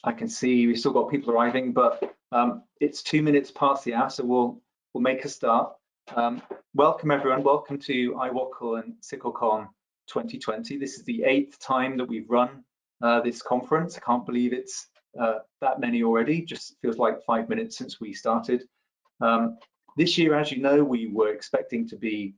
I can see we've still got people arriving, but it's 2 minutes past the hour, so we'll make a start. Welcome everyone, welcome to IWOCL and SYCLcon 2020. This is the 8th time that we've run this conference. I can't believe it's that many already, just feels like 5 minutes since we started. This year, as you know, we were expecting to be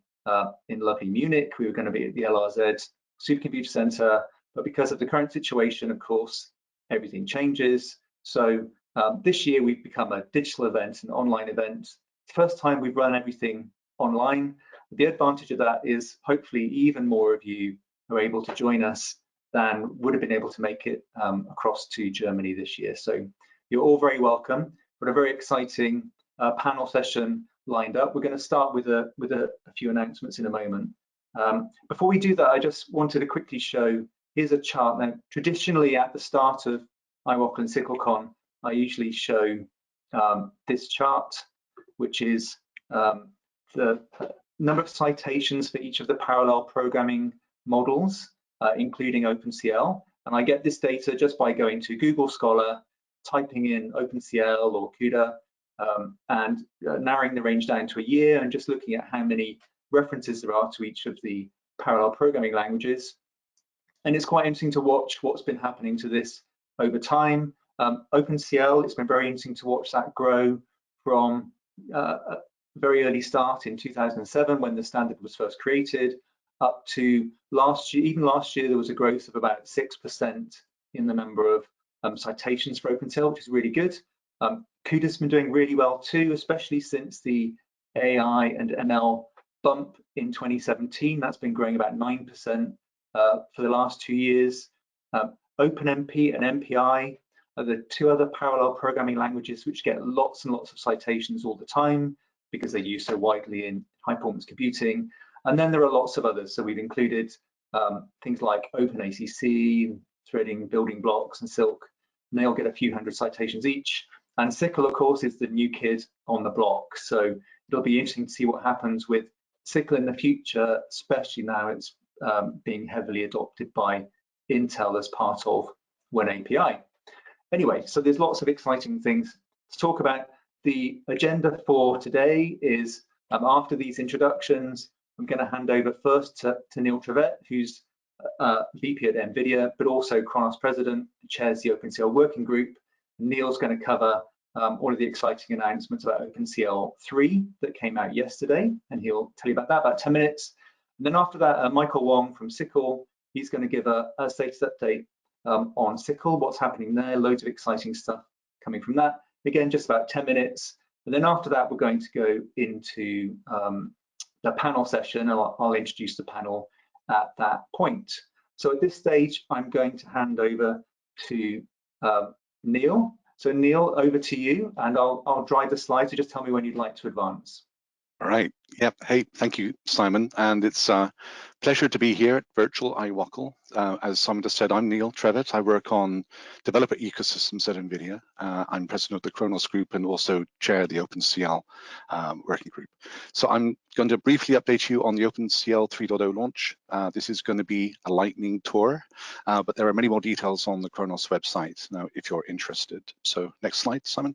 in lovely Munich. We were going to be at the LRZ Supercomputer Center, but because of the current situation, of course, everything changes. So this year we've become a digital event, an online event. First time we've run everything online. The advantage of that is hopefully even more of you are able to join us than would have been able to make it across to Germany this year. So you're all very welcome. We've got a very exciting panel session lined up. We're going to start with a few announcements in a moment. Before we do that, I just wanted to quickly show, here's a chart. Now, traditionally at the start of IWOCL and SYCLcon, I usually show this chart, which is the number of citations for each of the parallel programming models, including OpenCL. And I get this data just by going to Google Scholar, typing in OpenCL or CUDA, and narrowing the range down to a year and just looking at how many references there are to each of the parallel programming languages. And it's quite interesting to watch what's been happening to this over time. OpenCL, it's been very interesting to watch that grow from a very early start in 2007 when the standard was first created, up to last year. Even last year, there was a growth of about 6% in the number of citations for OpenCL, which is really good. CUDA's been doing really well too, especially since the AI and ML bump in 2017. That's been growing about 9% for the last 2 years. OpenMP and MPI are the two other parallel programming languages which get lots and lots of citations all the time because they're used so widely in high performance computing. And then there are lots of others. So we've included things like OpenACC, threading, building blocks, and SYCL, and they all get a few hundred citations each. And SYCL, of course, is the new kid on the block. So it'll be interesting to see what happens with SYCL in the future, especially now it's being heavily adopted by Intel as part of one API. Anyway, so there's lots of exciting things to talk about. The agenda for today is, after these introductions, I'm going to hand over first to Neil Trevett, who's VP at NVIDIA, but also Khronos President, chairs the OpenCL Working Group. Neil's going to cover all of the exciting announcements about OpenCL 3 that came out yesterday, and he'll tell you about that, about 10 minutes. And then after that, Michael Wong from SYCL, he's going to give a status update on SYCL, what's happening there, loads of exciting stuff coming from that. Again, just about 10 minutes. And then after that, we're going to go into the panel session. I'll introduce the panel at that point. So at this stage, I'm going to hand over to Neil. So Neil, over to you, and I'll drive the slides. So just tell me when you'd like to advance. All right. Yep. Hey, thank you, Simon. And it's a pleasure to be here at Virtual IWOCL. As Simon just said, I'm Neil Trevett. I work on developer ecosystems at NVIDIA. I'm president of the Khronos Group and also chair the OpenCL Working Group. So I'm going to briefly update you on the OpenCL 3.0 launch. This is going to be a lightning tour, but there are many more details on the Khronos website now if you're interested. So next slide, Simon.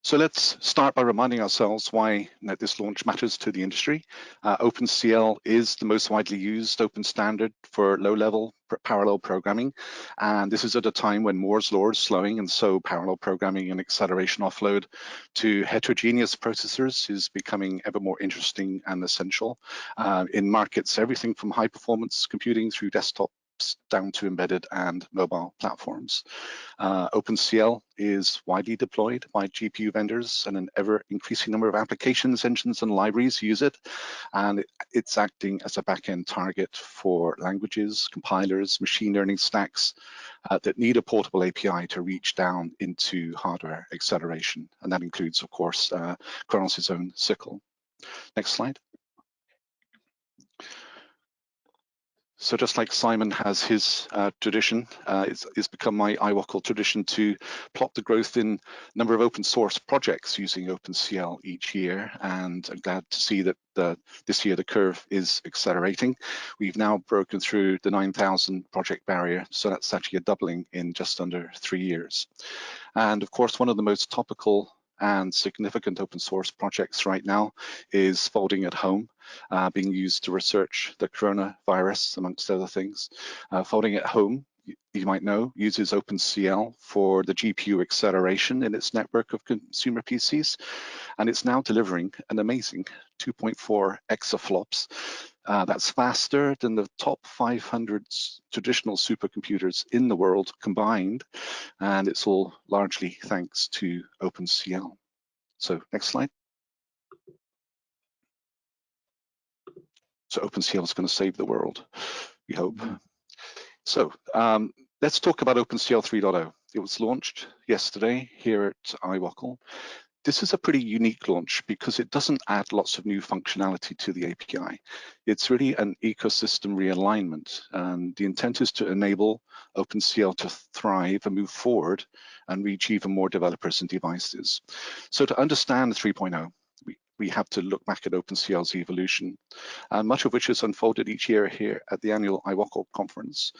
So let's start by reminding ourselves why this launch matters to the industry. OpenCL is the most widely used open standard for low-level parallel programming, and this is at a time when Moore's law is slowing, and so parallel programming and acceleration offload to heterogeneous processors is becoming ever more interesting and essential in markets, everything from high-performance computing through desktop down to embedded and mobile platforms. OpenCL is widely deployed by GPU vendors, and an ever increasing number of applications, engines, and libraries use it. And it's acting as a back-end target for languages, compilers, machine learning stacks that need a portable API to reach down into hardware acceleration. And that includes, of course, Khronos' own SYCL. Next slide. So just like Simon has his tradition, it's become my IWOCL tradition to plot the growth in number of open source projects using OpenCL each year. And I'm glad to see that this year the curve is accelerating. We've now broken through the 9,000 project barrier. So that's actually a doubling in just under 3 years. And of course, one of the most topical and significant open source projects right now is Folding at Home, being used to research the coronavirus, amongst other things. Folding at Home, you might know, uses OpenCL for the GPU acceleration in its network of consumer PCs, and it's now delivering an amazing 2.4 exaflops. That's faster than the top 500 traditional supercomputers in the world combined, and it's all largely thanks to OpenCL. So next slide. So OpenCL is going to save the world, we hope. So let's talk about OpenCL 3.0. It was launched yesterday here at IWOCL. This is a pretty unique launch because it doesn't add lots of new functionality to the API. It's really an ecosystem realignment, and the intent is to enable OpenCL to thrive and move forward and reach even more developers and devices. So to understand 3.0, we have to look back at OpenCL's evolution, much of which is unfolded each year here at the annual IWOCL conference.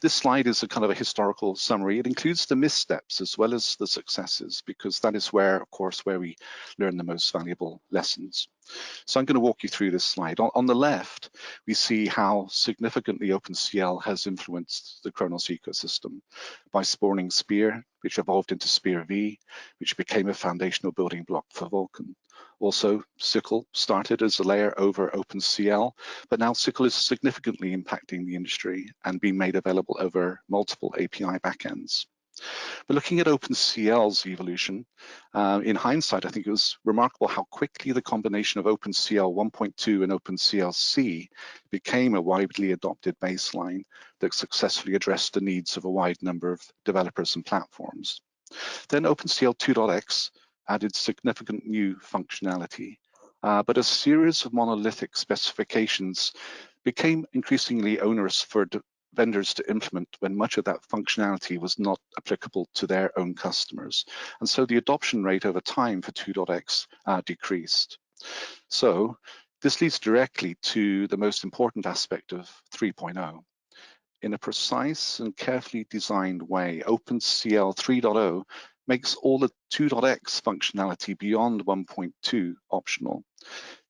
This slide is a kind of a historical summary. It includes the missteps as well as the successes, because that is where, of course, where we learn the most valuable lessons. So I'm going to walk you through this slide. On the left, we see how significantly OpenCL has influenced the Khronos ecosystem by spawning SPIR, which evolved into SPIR-V, which became a foundational building block for Vulkan. Also, SYCL started as a layer over OpenCL, but now SYCL is significantly impacting the industry and being made available over multiple API backends. But looking at OpenCL's evolution, in hindsight, I think it was remarkable how quickly the combination of OpenCL 1.2 and OpenCL-C became a widely adopted baseline that successfully addressed the needs of a wide number of developers and platforms. Then OpenCL 2.x added significant new functionality, but a series of monolithic specifications became increasingly onerous for vendors to implement when much of that functionality was not applicable to their own customers. And so the adoption rate over time for 2.x decreased. So this leads directly to the most important aspect of 3.0. In a precise and carefully designed way, OpenCL 3.0 makes all the 2.x functionality beyond 1.2 optional.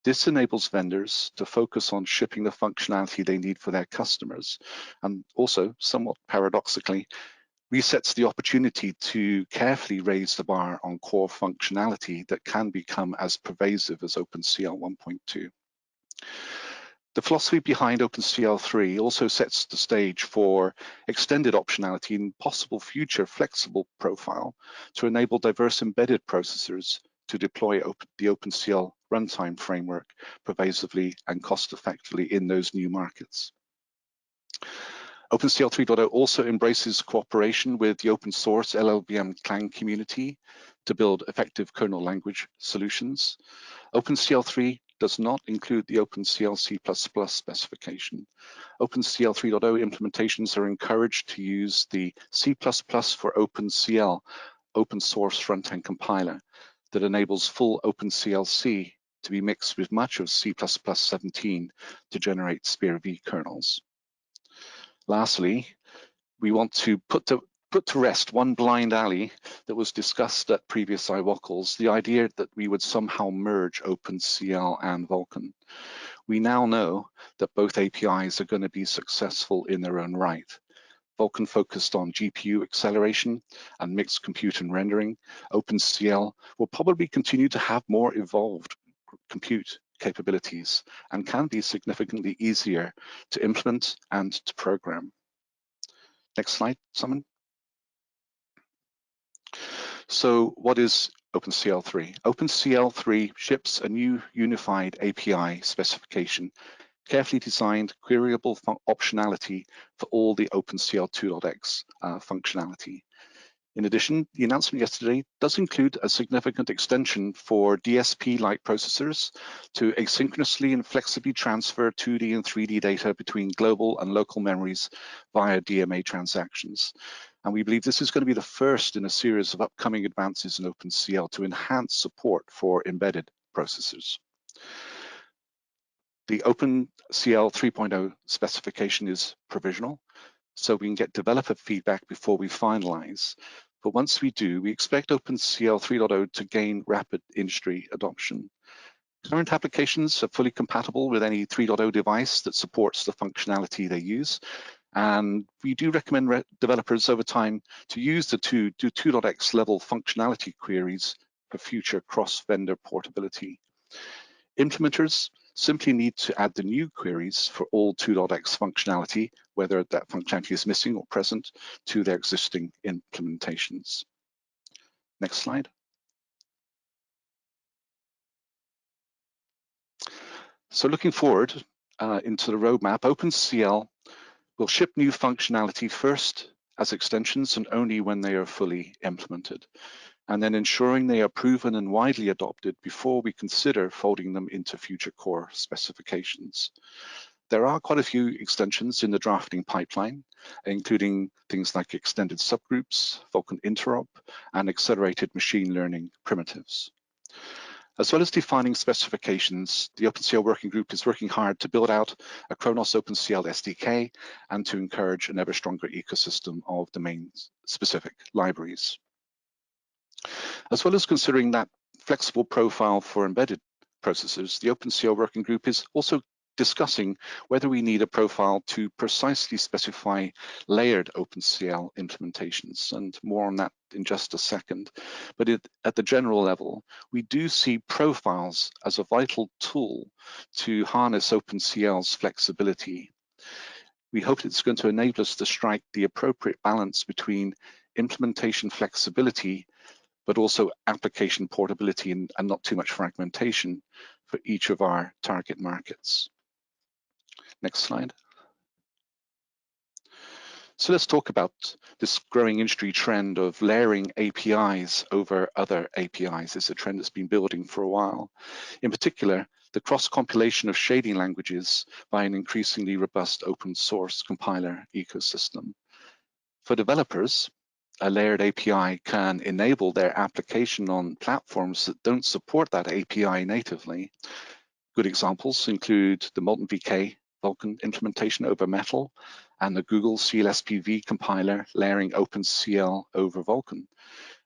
This enables vendors to focus on shipping the functionality they need for their customers, and also, somewhat paradoxically, resets the opportunity to carefully raise the bar on core functionality that can become as pervasive as OpenCL 1.2. The philosophy behind OpenCL 3 also sets the stage for extended optionality and possible future flexible profile to enable diverse embedded processors to deploy the OpenCL runtime framework pervasively and cost-effectively in those new markets. OpenCL 3.0 also embraces cooperation with the open source LLVM Clang community to build effective kernel language solutions. OpenCL 3 does not include the OpenCL C++ specification. OpenCL 3.0 implementations are encouraged to use the C++ for OpenCL open source front-end compiler that enables full OpenCL C to be mixed with much of C++ 17 to generate SPIR-V kernels. Lastly, we want to put to rest one blind alley that was discussed at previous IWOCLs, the idea that we would somehow merge OpenCL and Vulkan. We now know that both APIs are going to be successful in their own right. Vulkan focused on GPU acceleration and mixed compute and rendering. OpenCL will probably continue to have more evolved compute capabilities and can be significantly easier to implement and to program. Next slide, Simon. So what is OpenCL 3? OpenCL 3 ships a new unified API specification, carefully designed queryable optionality for all the OpenCL 2.x functionality. In addition, the announcement yesterday does include a significant extension for DSP-like processors to asynchronously and flexibly transfer 2D and 3D data between global and local memories via DMA transactions. And we believe this is going to be the first in a series of upcoming advances in OpenCL to enhance support for embedded processors. The OpenCL 3.0 specification is provisional, so we can get developer feedback before we finalize. But once we do, we expect OpenCL 3.0 to gain rapid industry adoption. Current applications are fully compatible with any 3.0 device that supports the functionality they use. And we do recommend developers over time to use the 2.x level functionality queries for future cross-vendor portability. Implementers simply need to add the new queries for all 2.x functionality, whether that functionality is missing or present, to their existing implementations. Next slide. So looking forward into the roadmap, OpenCL will ship new functionality first as extensions and only when they are fully implemented, and then ensuring they are proven and widely adopted before we consider folding them into future core specifications. There are quite a few extensions in the drafting pipeline, including things like extended subgroups, Vulkan interop, and accelerated machine learning primitives. As well as defining specifications, the OpenCL Working Group is working hard to build out a Khronos OpenCL SDK and to encourage an ever stronger ecosystem of domain-specific libraries. As well as considering that flexible profile for embedded processors, the OpenCL Working Group is also discussing whether we need a profile to precisely specify layered OpenCL implementations, and more on that in just a second. But at the general level, we do see profiles as a vital tool to harness OpenCL's flexibility. We hope it's going to enable us to strike the appropriate balance between implementation flexibility but also application portability and not too much fragmentation for each of our target markets. Next slide. So let's talk about this growing industry trend of layering APIs over other APIs. It's a trend that's been building for a while. In particular, the cross-compilation of shading languages by an increasingly robust open source compiler ecosystem. For developers, a layered API can enable their application on platforms that don't support that API natively. Good examples include the Molten VK Vulkan implementation over Metal and the Google CLSPV compiler layering OpenCL over Vulkan,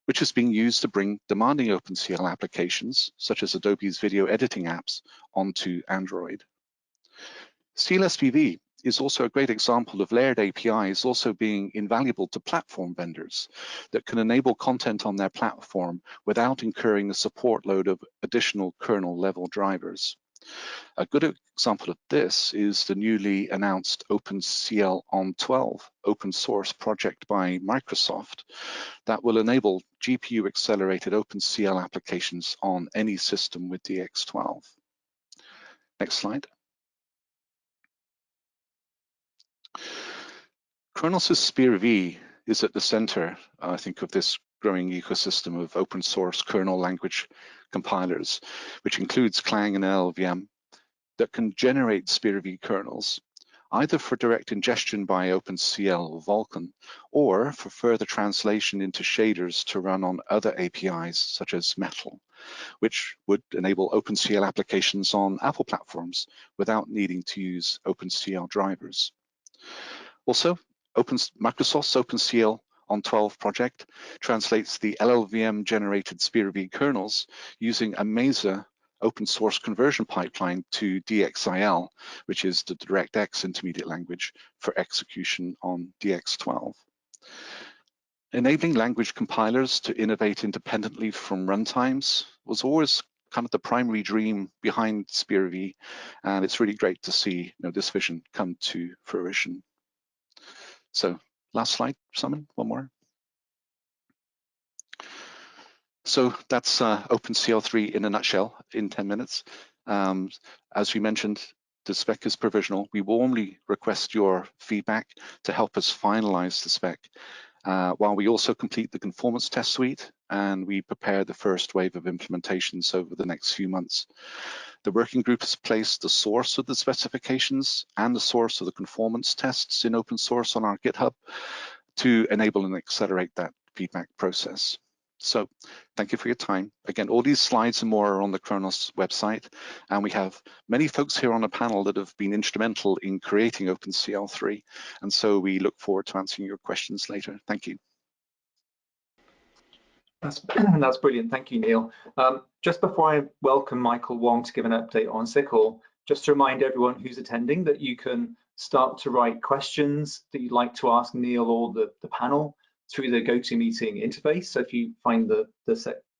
which is being used to bring demanding OpenCL applications, such as Adobe's video editing apps, onto Android. CLSPV is also a great example of layered APIs also being invaluable to platform vendors that can enable content on their platform without incurring the support load of additional kernel level drivers. A good example of this is the newly announced OpenCL on 12 open source project by Microsoft that will enable GPU accelerated OpenCL applications on any system with DX12. Next slide. Khronos' SPIR-V is at the center, I think, of this growing ecosystem of open source kernel language compilers, which includes Clang and LLVM, that can generate SPIR-V kernels, either for direct ingestion by OpenCL or Vulkan, or for further translation into shaders to run on other APIs, such as Metal, which would enable OpenCL applications on Apple platforms without needing to use OpenCL drivers. Also, Microsoft's OpenCL on 12 project translates the LLVM generated SPIR-V kernels using a Mesa open source conversion pipeline to DXIL, which is the DirectX intermediate language for execution on DX12. Enabling language compilers to innovate independently from runtimes was always kind of the primary dream behind SPIR-V, and it's really great to see this vision come to fruition. So last slide, Simon, one more. So that's OpenCL 3 in a nutshell in 10 minutes. As we mentioned, the spec is provisional. We warmly request your feedback to help us finalize the spec. while we also complete the conformance test suite and we prepare the first wave of implementations over the next few months. The working group has placed the source of the specifications and the source of the conformance tests in open source on our GitHub to enable and accelerate that feedback process. So thank you for your time. Again, all these slides and more are on the Khronos website, and we have many folks here on the panel that have been instrumental in creating OpenCL 3, and so we look forward to answering your questions later. Thank you. That's brilliant. Thank you, Neil. Just before I welcome Michael Wong to give an update on SYCL, just to remind everyone who's attending that you can start to write questions that you'd like to ask Neil or the panel through the GoToMeeting interface. So if you find the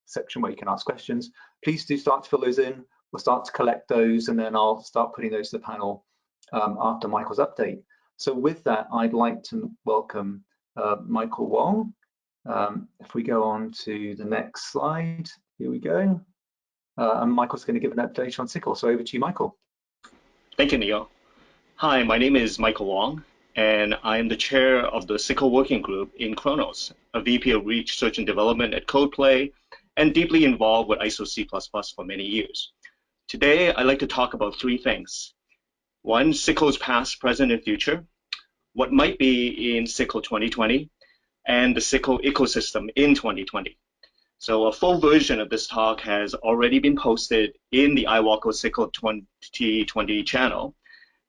section where you can ask questions, please do start to fill those in. We'll start to collect those, and then I'll start putting those to the panel after Michael's update. So with that, I'd like to welcome Michael Wong. If we go on to the next slide, here we go. And Michael's going to give an update on SYCL. So over to you, Michael. Thank you, Neil. Hi, my name is Michael Wong, and I am the chair of the SYCL Working Group in Khronos, a VP of Research and Development at CodePlay, and deeply involved with ISO C++ for many years. Today, I'd like to talk about three things. One, SYCL's past, present, and future, what might be in SYCL 2020, and the SYCL ecosystem in 2020. So a full version of this talk has already been posted in the IWOCL SYCL 2020 channel.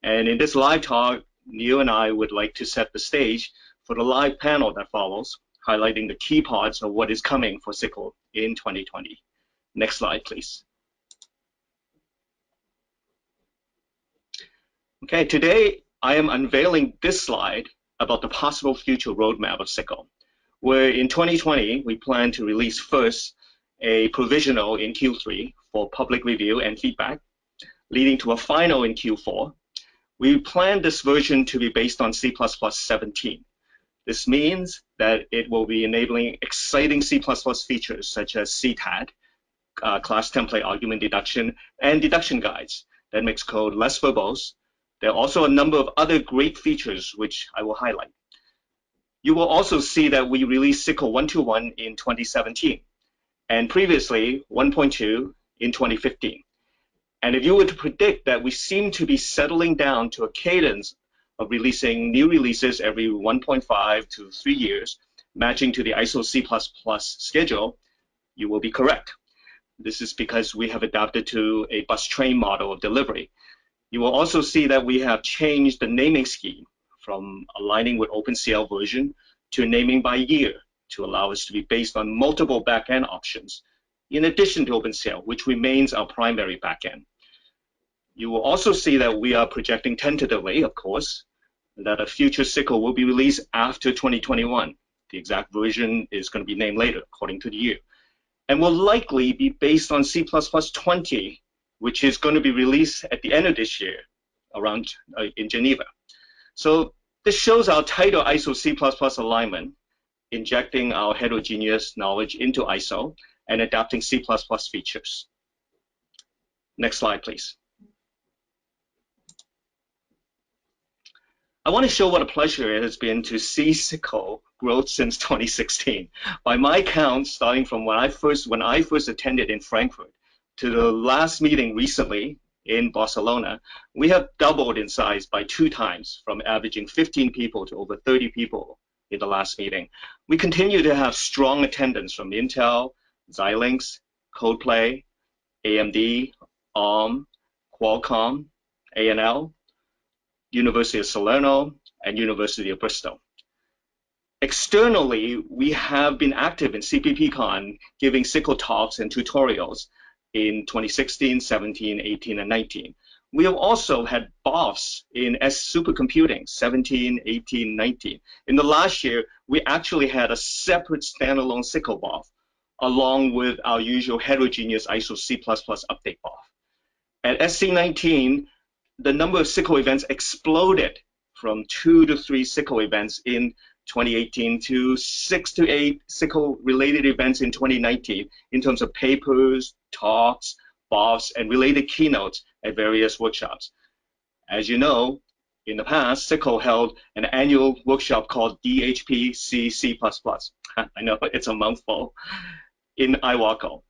And in this live talk, Neil and I would like to set the stage for the live panel that follows, highlighting the key parts of what is coming for SYCL in 2020. Next slide, please. Okay, today I am unveiling this slide about the possible future roadmap of SYCL, where in 2020, we plan to release first a provisional in Q3 for public review and feedback, leading to a final in Q4. We plan this version to be based on C++ 17. This means that it will be enabling exciting C++ features such as CTAD, class template argument deduction, and deduction guides that makes code less verbose. There are also a number of other great features which I will highlight. You will also see that we released SYCL 1.2.1 in 2017, and previously 1.2 in 2015. And if you were to predict that we seem to be settling down to a cadence of releasing new releases every 1.5 to 3 years, matching to the ISO C++ schedule, you will be correct. This is because we have adapted to a bus train model of delivery. You will also see that we have changed the naming scheme from aligning with OpenCL version to naming by year to allow us to be based on multiple backend options, in addition to OpenCL, which remains our primary backend. You will also see that we are projecting tentatively, of course, that a future SYCL will be released after 2021. The exact version is going to be named later, according to the year, and will likely be based on C++ 20, which is going to be released at the end of this year, around in Geneva. So this shows our tighter ISO C++ alignment, injecting our heterogeneous knowledge into ISO and adapting C++ features. Next slide, please. I want to show what a pleasure it has been to see SYCL grow since 2016. By my count, starting from when I first attended in Frankfurt to the last meeting recently in Barcelona, we have doubled in size by 2 times, from averaging 15 people to over 30 people in the last meeting. We continue to have strong attendance from Intel, Xilinx, CodePlay, AMD, ARM, Qualcomm, A&L, University of Salerno, and University of Bristol. Externally, we have been active in CPPCon, giving SYCL talks and tutorials in 2016, 17, 18, and 19. We have also had BOFs in supercomputing, 17, 18, 19. In the last year, we actually had a separate standalone SYCL BOF, along with our usual heterogeneous ISO C++ update BOF. At SC19, the number of SYCL events exploded from 2 to 3 SYCL events in 2018 to 6 to 8 SYCL-related events in 2019 in terms of papers, talks, BOFs, and related keynotes at various workshops. As you know, In the past, SYCL held an annual workshop called DHP-C++. I know it's a mouthful, in IWOCL,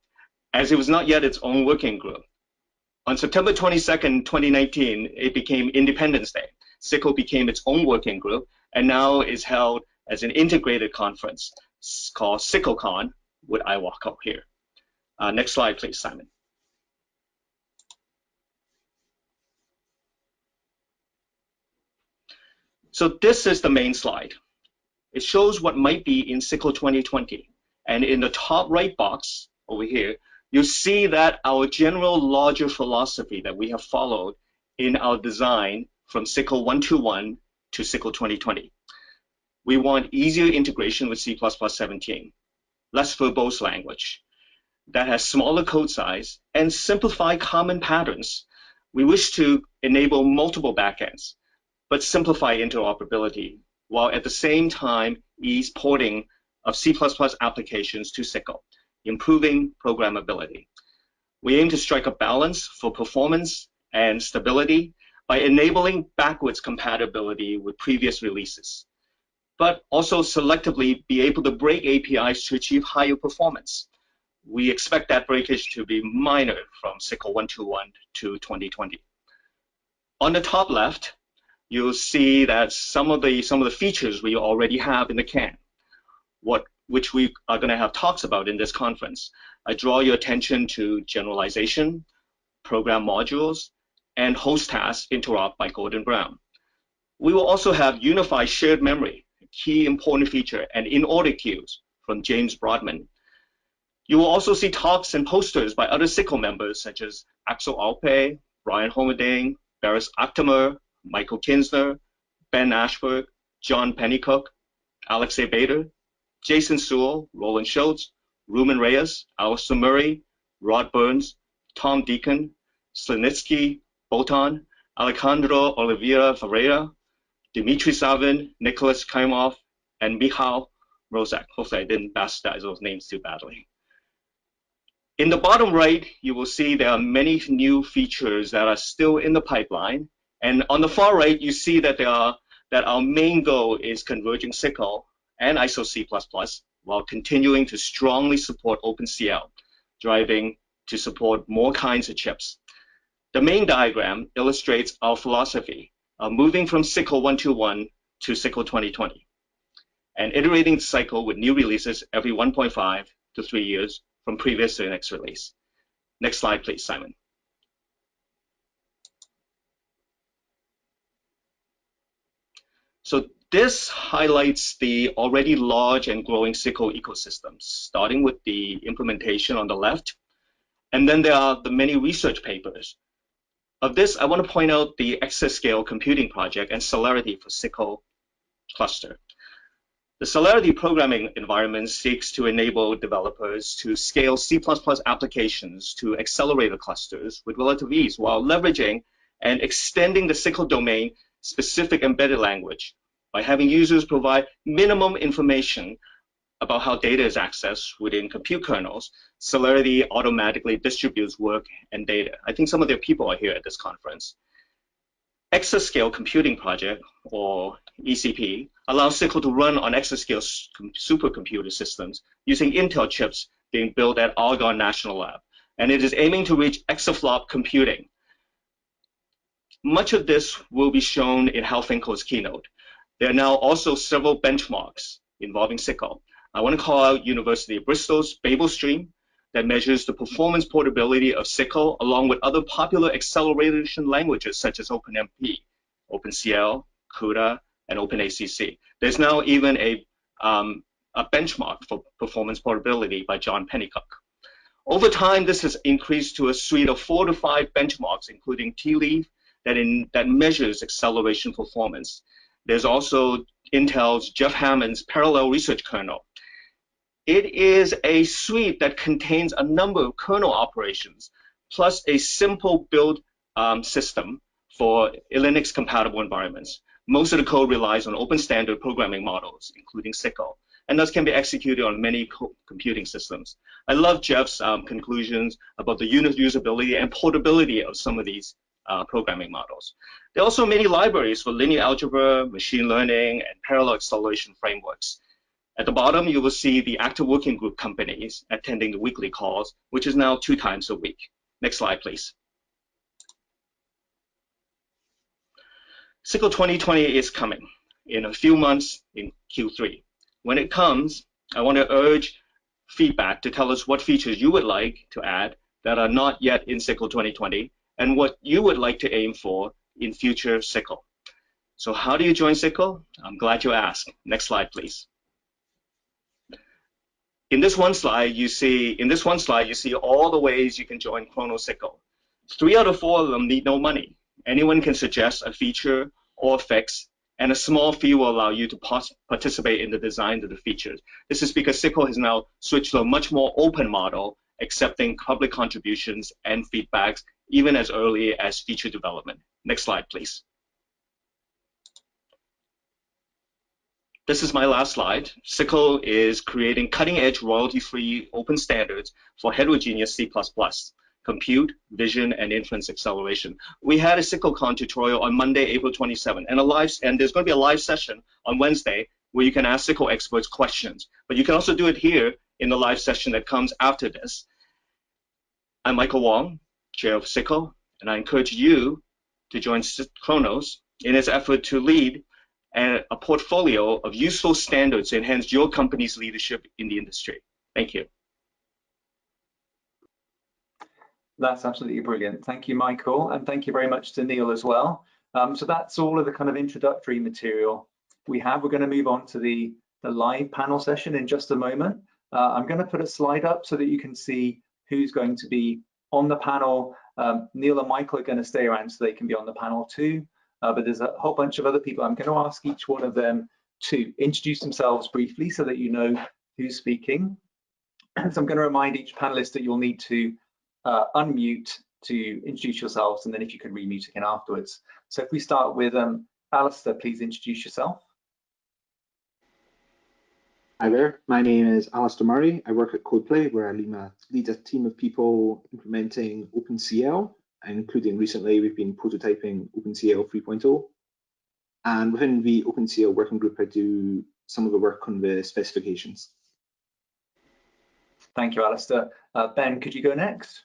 as it was not yet its own working group. On September 22nd, 2019, it became Independence Day. SYCL became its own working group and now is held as an integrated conference called SYCLcon with IWOCL here. Next slide, please, Simon. So this is the main slide. It shows what might be in SYCL 2020. And in the top right box over here, you see that our general larger philosophy that we have followed in our design from SYCL 121 to SYCL 2020. We want easier integration with C++17, less verbose language that has smaller code size and simplify common patterns. We wish to enable multiple backends, but simplify interoperability, while at the same time ease porting of C++ applications to SYCL, improving programmability. We aim to strike a balance for performance and stability by enabling backwards compatibility with previous releases, but also selectively be able to break APIs to achieve higher performance. We expect that breakage to be minor from SYCL 121 to 2020. On the top left, you'll see that some of the features we already have in the can, which we are going to have talks about in this conference. I draw your attention to generalization, program modules, and host task interop by Gordon Brown. We will also have unified shared memory, a key important feature, and in-order queues from James Broadman. You will also see talks and posters by other SYCL members such as Axel Alpe, Brian Holmerding, Baris Akhtamer, Michael Kinsner, Ben Ashford, John Pennycook, Alexei Bader, Jason Sewell, Roland Schultz, Ruben Reyes, Alistair Murray, Rod Burns, Tom Deacon, Slanitsky, Botan, Alejandro Oliveira Ferreira, Dmitry Savin, Nicholas Kaimov, and Michal Rozak. Hopefully I didn't bastardize those names too badly. In the bottom right, you will see there are many new features that are still in the pipeline. And on the far right, you see that our main goal is converging SYCL and ISO C++ while continuing to strongly support OpenCL, driving to support more kinds of chips. The main diagram illustrates our philosophy of moving from SYCL 121 to SYCL 2020 and iterating the cycle with new releases every 1.5 to 3 years from previous to the next release. Next slide, please, Simon. So this highlights the already large and growing SYCL ecosystems, starting with the implementation on the left. And then there are the many research papers. Of this, I want to point out the exascale computing project and Celerity for SYCL cluster. The Celerity programming environment seeks to enable developers to scale C++ applications to accelerator clusters with relative ease while leveraging and extending the SYCL domain specific embedded language by having users provide minimum information about how data is accessed within compute kernels. Celerity automatically distributes work and data. I think some of their people are here at this conference. Exascale Computing Project, or ECP, allows SYCL to run on exascale supercomputer systems using Intel chips being built at Argonne National Lab, and it is aiming to reach exaflop computing. Much of this will be shown in Hal Finkel's keynote. There are now also several benchmarks involving SYCL. I want to call out University of Bristol's Babel Stream that measures the performance portability of SYCL along with other popular acceleration languages such as OpenMP, OpenCL, CUDA, and OpenACC. There's now even a benchmark for performance portability by John Pennycook. Over time, this has increased to a suite of 4 to 5 benchmarks, including TLEAF, that measures acceleration performance. There's also Intel's Jeff Hammond's parallel research kernel. It is a suite that contains a number of kernel operations, plus a simple build system for Linux compatible environments. Most of the code relies on open standard programming models, including SYCL, and thus can be executed on many computing systems. I love Jeff's conclusions about the usability and portability of some of these programming models. There are also many libraries for linear algebra, machine learning, and parallel acceleration frameworks. At the bottom, you will see the active working group companies attending the weekly calls, which is now 2 times a week. Next slide, please. SYCL 2020 is coming in a few months in Q3. When it comes, I want to urge feedback to tell us what features you would like to add that are not yet in SYCL 2020 and what you would like to aim for in future SYCL. So how do you join SYCL? I'm glad you asked. Next slide, please. In this one slide, you see all the ways you can join Khronos SYCL. 3 out of 4 of them need no money. Anyone can suggest a feature or fix, and a small fee will allow you to participate in the design of the features. This is because SYCL has now switched to a much more open model, accepting public contributions and feedbacks, even as early as feature development. Next slide, please. This is my last slide. SYCL is creating cutting-edge royalty-free open standards for heterogeneous C++, compute, vision, and inference acceleration. We had a SYCLcon tutorial on Monday, April 27, and there's going to be a live session on Wednesday where you can ask SYCL experts questions. But you can also do it here in the live session that comes after this. I'm Michael Wong, Chair of SYCL, and I encourage you to join Khronos in its effort to lead a portfolio of useful standards to enhance your company's leadership in the industry. Thank you. That's absolutely brilliant. Thank you, Michael, and thank you very much to Neil as well. So that's all of the kind of introductory material we have. We're going to move on to the live panel session in just a moment. I'm going to put a slide up so that you can see who's going to be on the panel. Neil and Michael are going to stay around so they can be on the panel too. But there's a whole bunch of other people. I'm going to ask each one of them to introduce themselves briefly so that you know who's speaking. So I'm going to remind each panelist that you'll need to unmute to introduce yourselves, and then if you can remute again afterwards. So if we start with Alistair, please introduce yourself. Hi there, my name is Alistair Murray. I work at CodePlay, where I lead a team of people implementing OpenCL, and including recently we've been prototyping OpenCL 3.0. And within the OpenCL Working Group, I do some of the work on the specifications. Thank you, Alistair. Ben, could you go next?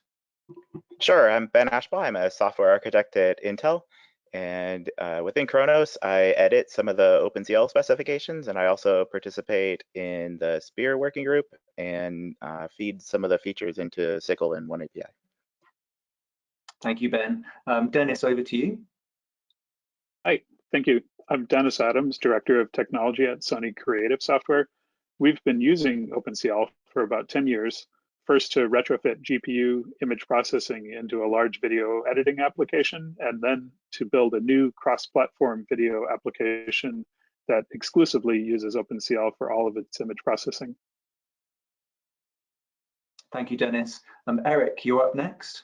Sure, I'm Ben Ashbaugh. I'm a software architect at Intel. And within Khronos, I edit some of the OpenCL specifications, and I also participate in the SPIR Working Group and feed some of the features into SYCL and OneAPI. Thank you, Ben. Dennis, over to you. Hi, thank you. I'm Dennis Adams, Director of Technology at Sony Creative Software. We've been using OpenCL for about 10 years, first to retrofit GPU image processing into a large video editing application, and then to build a new cross-platform video application that exclusively uses OpenCL for all of its image processing. Thank you, Dennis. Eric, you're up next.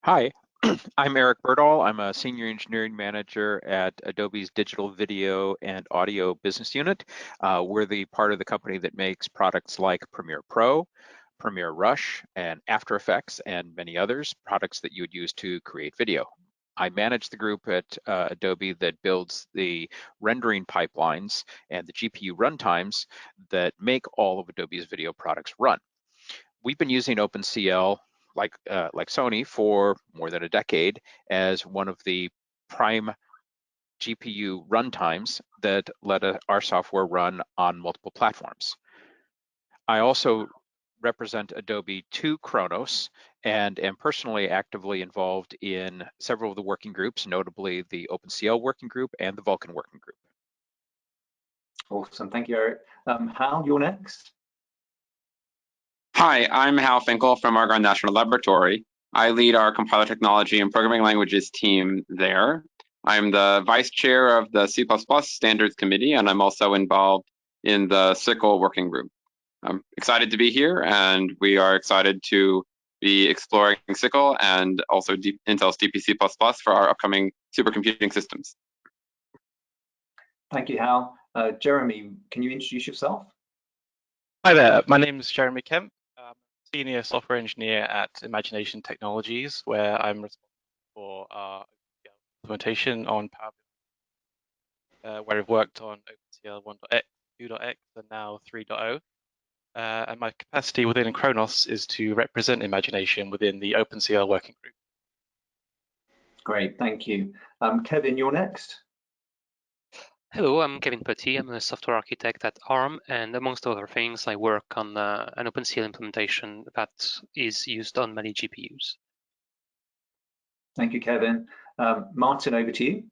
Hi, I'm Eric Berdahl. I'm a Senior Engineering Manager at Adobe's Digital Video and Audio Business Unit. We're the part of the company that makes products like Premiere Pro, Premiere Rush, and After Effects, and many others, products that you would use to create video. I manage the group at Adobe that builds the rendering pipelines and the GPU runtimes that make all of Adobe's video products run. We've been using OpenCL like Sony for more than a decade as one of the prime GPU runtimes that let our software run on multiple platforms. I also represent Adobe to Khronos and am personally actively involved in several of the working groups, notably the OpenCL Working Group and the Vulkan Working Group. Awesome, thank you, Eric. Hal, you're next. Hi, I'm Hal Finkel from Argonne National Laboratory. I lead our compiler technology and programming languages team there. I'm the vice chair of the C++ Standards Committee, and I'm also involved in the SYCL Working Group. I'm excited to be here, and we are excited to be exploring SYCL and also Intel's DPC++ for our upcoming supercomputing systems. Thank you, Hal. Jeremy, can you introduce yourself? Hi there, my name is Jeremy Kemp. I'm a senior software engineer at Imagination Technologies, where I'm responsible for our implementation on Power BI, where I've worked on OpenCL 1.x, 2.x, and now 3.0. And my capacity within Khronos is to represent imagination within the OpenCL Working Group. Great, thank you. Kevin, you're next. Hello, I'm Kevin Petit. I'm a software architect at ARM, and amongst other things, I work on an OpenCL implementation that is used on many GPUs. Thank you, Kevin. Martin, over to you.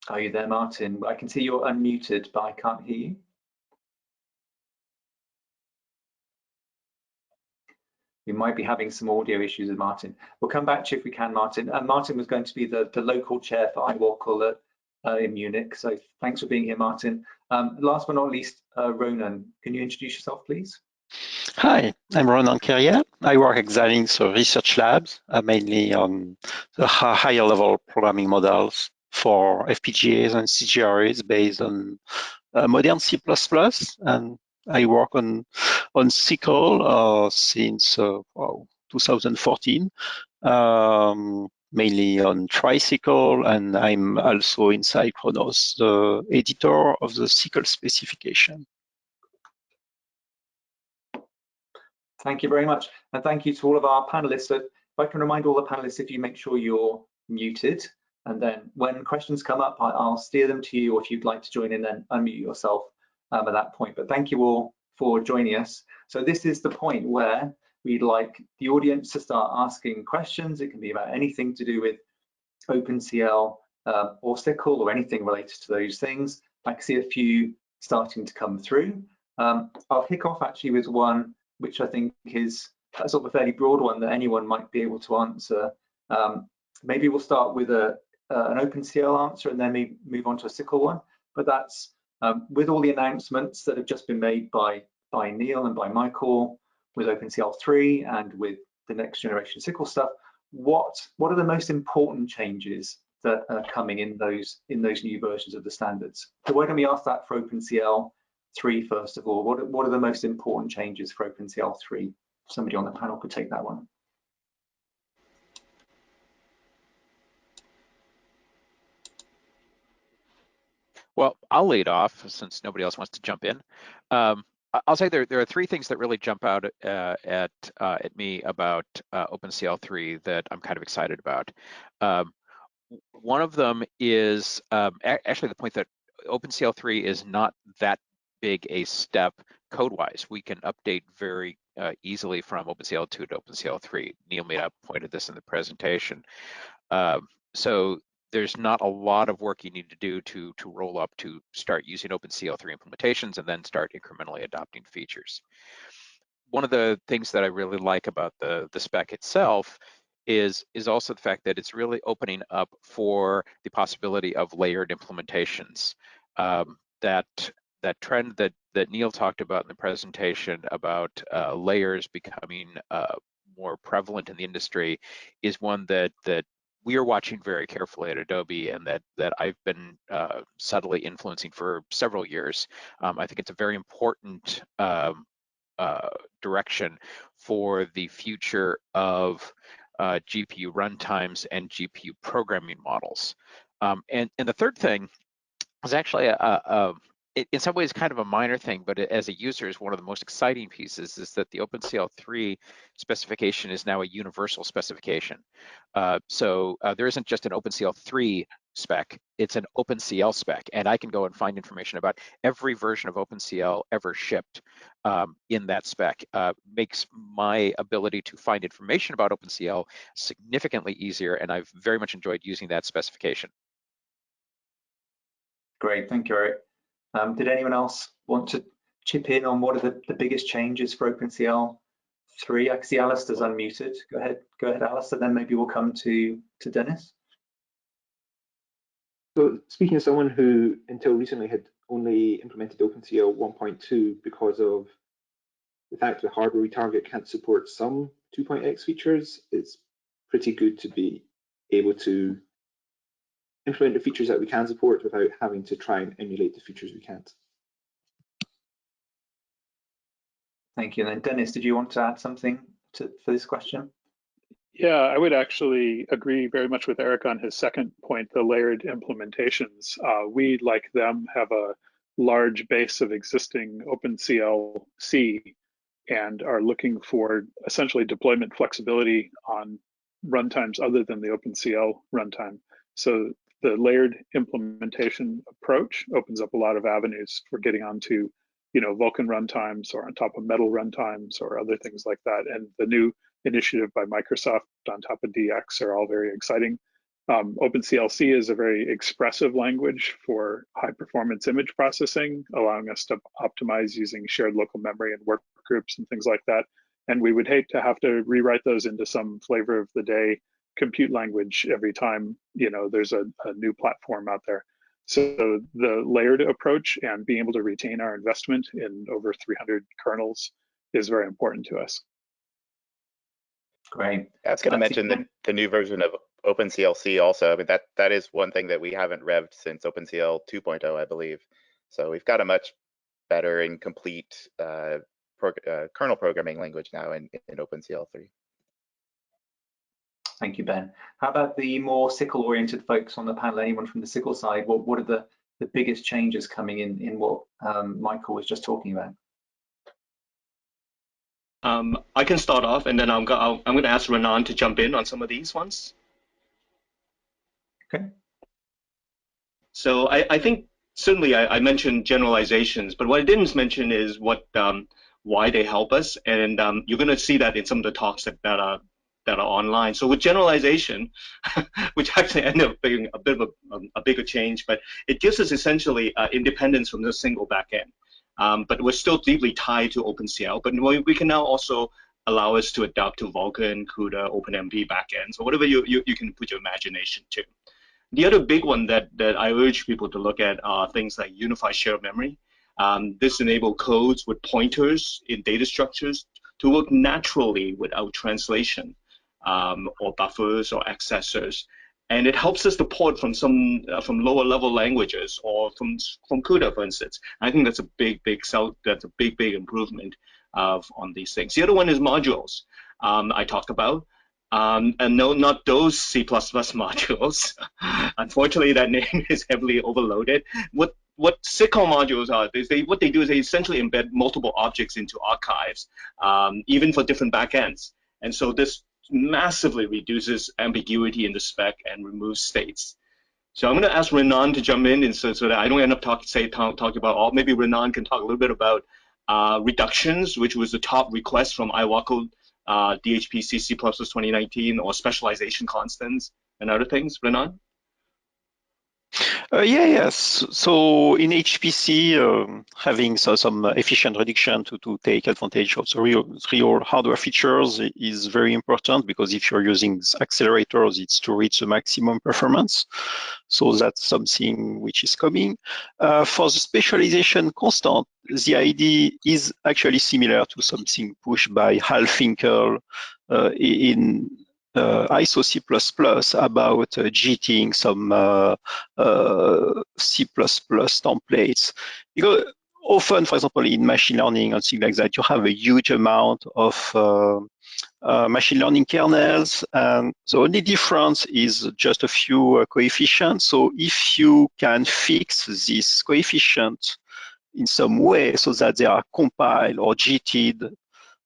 Are you there, Martin? I can see you're unmuted, but I can't hear you. We might be having some audio issues with Martin. We'll come back to you if we can, Martin. Martin was going to be the local chair for IWOCL in Munich, so thanks for being here, Martin. Last but not least, Ronan, can you introduce yourself, please? Hi, I'm Ronan Kiriel. I work at Xilinx Research Labs, mainly on the higher level programming models for FPGAs and CGRAs based on modern C++, and I work on SYCL since 2014, mainly on SYCL, and I'm also inside Khronos, the editor of the SYCL specification. Thank you very much, and thank you to all of our panelists. So if I can remind all the panelists, if you make sure you're muted, and then when questions come up, I'll steer them to you, or if you'd like to join in, then unmute yourself at that point. But thank you all for joining us. So this is the point where we'd like the audience to start asking questions. It can be about anything to do with OpenCL or SYCL or anything related to those things. I can see a few starting to come through. I'll kick off actually with one which I think is a sort of a fairly broad one that anyone might be able to answer. Maybe we'll start with an OpenCL answer and then maybe move on to a SYCL one. But that's with all the announcements that have just been made by Neil and by Michael with OpenCL 3 and with the next generation SYCL stuff, what are the most important changes that are coming in those new versions of the standards? So why don't we ask that for OpenCL 3 first of all? What are the most important changes for OpenCL 3? Somebody on the panel could take that one. Well, I'll lead off since nobody else wants to jump in. I'll say there are three things that really jump out at me about OpenCL 3 that I'm kind of excited about. One of them is actually the point that OpenCL 3 is not that big a step code-wise. We can update very easily from OpenCL 2 to OpenCL 3. Neil made a point of this in the presentation. So there's not a lot of work you need to do to roll up to start using OpenCL 3 implementations and then start incrementally adopting features. One of the things that I really like about the spec itself is also the fact that it's really opening up for the possibility of layered implementations. That trend that Neil talked about in the presentation about layers becoming more prevalent in the industry is one that we are watching very carefully at Adobe, and that I've been subtly influencing for several years. I think it's a very important direction for the future of GPU runtimes and GPU programming models. And the third thing is actually in some ways kind of a minor thing, but as a user is one of the most exciting pieces is that the OpenCL 3 specification is now a universal specification. So there isn't just an OpenCL 3 spec, it's an OpenCL spec, and I can go and find information about every version of OpenCL ever shipped in that spec. Makes my ability to find information about OpenCL significantly easier, and I've very much enjoyed using that specification. Great, thank you, Eric. Did anyone else want to chip in on what are the biggest changes for OpenCL 3? I can see Alistair's unmuted. Go ahead, Alistair, then maybe we'll come to Dennis. So speaking as someone who until recently had only implemented OpenCL 1.2 because of the fact the hardware retarget can't support some 2.x features, it's pretty good to be able to implement the features that we can support without having to try and emulate the features we can't. Thank you. And then Dennis, did you want to add something for this question? Yeah, I would actually agree very much with Eric on his second point, the layered implementations. We, like them, have a large base of existing OpenCL C and are looking for essentially deployment flexibility on runtimes other than the OpenCL runtime. So the layered implementation approach opens up a lot of avenues for getting onto, Vulkan runtimes or on top of Metal runtimes or other things like that. And the new initiative by Microsoft on top of DX are all very exciting. OpenCL is a very expressive language for high performance image processing, allowing us to optimize using shared local memory and work groups and things like that. And we would hate to have to rewrite those into some flavor of the day compute language every time, there's a new platform out there. So the layered approach and being able to retain our investment in over 300 kernels is very important to us. Great. I was going to mention the new version of OpenCL also. I mean, that is one thing that we haven't revved since OpenCL 2.0, I believe. So we've got a much better and complete kernel programming language now in OpenCL 3. Thank you, Ben. How about the more SYCL-oriented folks on the panel? Anyone from the SYCL side? What are the biggest changes coming in what Michael was just talking about? I can start off, and then I'm going to ask Renan to jump in on some of these ones. Okay. So I think certainly I mentioned generalizations, but what I didn't mention is why they help us, and you're going to see that in some of the talks that are online. So with generalization, which actually ended up being a bit of a bigger change, but it gives us essentially independence from the single backend. But we're still deeply tied to OpenCL, but we can now also allow us to adapt to Vulkan, CUDA, OpenMP backends, or whatever you can put your imagination to. The other big one that I urge people to look at are things like unified shared memory. This enables codes with pointers in data structures to work naturally without translation or buffers or accessors. And it helps us to port from lower level languages or from CUDA, for instance. I think that's a big improvement on these things. The other one is modules I talked about. And no, not those C++ modules. Unfortunately, that name is heavily overloaded. What SYCL modules are, what they do is they essentially embed multiple objects into archives, even for different backends. And so this massively reduces ambiguity in the spec and removes states. So I'm going to ask Renan to jump in, and so that I don't end up talking about all. Maybe Renan can talk a little bit about reductions, which was the top request from IWOCL DHPC C++ 2019, or specialization constants and other things. Renan? Yes. So in HPC, having some efficient reduction to take advantage of the real hardware features is very important, because if you're using accelerators, it's to reach the maximum performance. So that's something which is coming. For the specialization constant, the idea is actually similar to something pushed by Hal Finkel in ISO C++ about GTing some C++ templates. Because often, for example, in machine learning and things like that, you have a huge amount of machine learning kernels, and the only difference is just a few coefficients. So if you can fix this coefficient in some way so that they are compiled or GT'd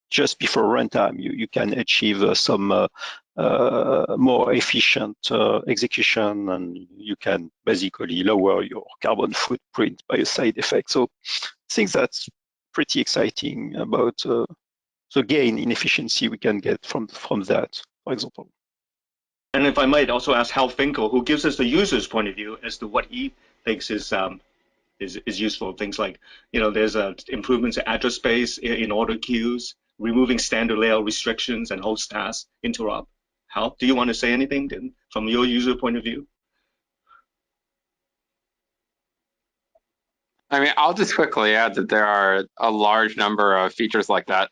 just before runtime, you can achieve some more efficient execution, and you can basically lower your carbon footprint by a side effect. So I think that's pretty exciting about the gain in efficiency we can get from that, for example. And if I might also ask Hal Finkel, who gives us the user's point of view as to what he thinks is useful. Things like, there's improvements in address space in order queues, removing standard layout restrictions and host task interrupt. Hal, do you want to say anything from your user point of view? I mean, I'll just quickly add that there are a large number of features like that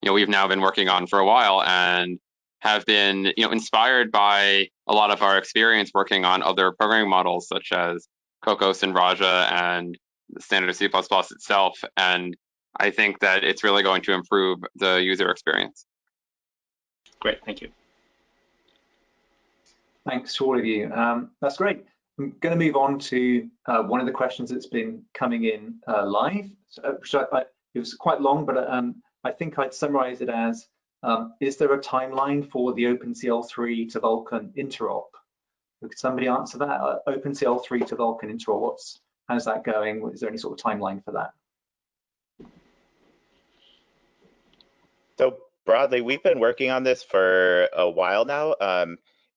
we've now been working on for a while, and have been, inspired by a lot of our experience working on other programming models such as Cocos and Raja and the standard C++ itself. And I think that it's really going to improve the user experience. Great, thank you. Thanks to all of you. That's great. I'm going to move on to one of the questions that's been coming in live. So, it was quite long, but I think I'd summarize it as, is there a timeline for the OpenCL 3 to Vulkan interop? Could somebody answer that? OpenCL 3 to Vulkan interop, how's that going? Is there any sort of timeline for that? So broadly, we've been working on this for a while now.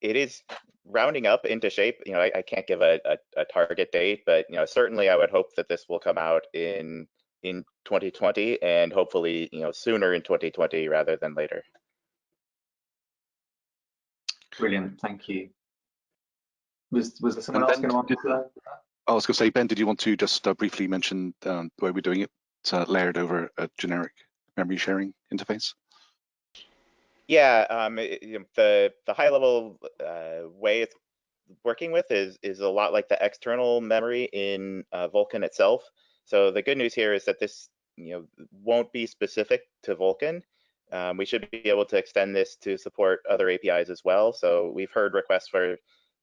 It is rounding up into shape. I can't give a target date, but certainly I would hope that this will come out in 2020, and hopefully sooner in 2020 rather than later. Brilliant, thank you. Was there someone else going to answer that? I was going to say, Ben, did you want to just briefly mention the way we're doing it? It's layered over a generic memory sharing interface. Yeah, the high level way it's working with is a lot like the external memory in Vulkan itself. So the good news here is that this won't be specific to Vulkan. We should be able to extend this to support other APIs as well. So we've heard requests for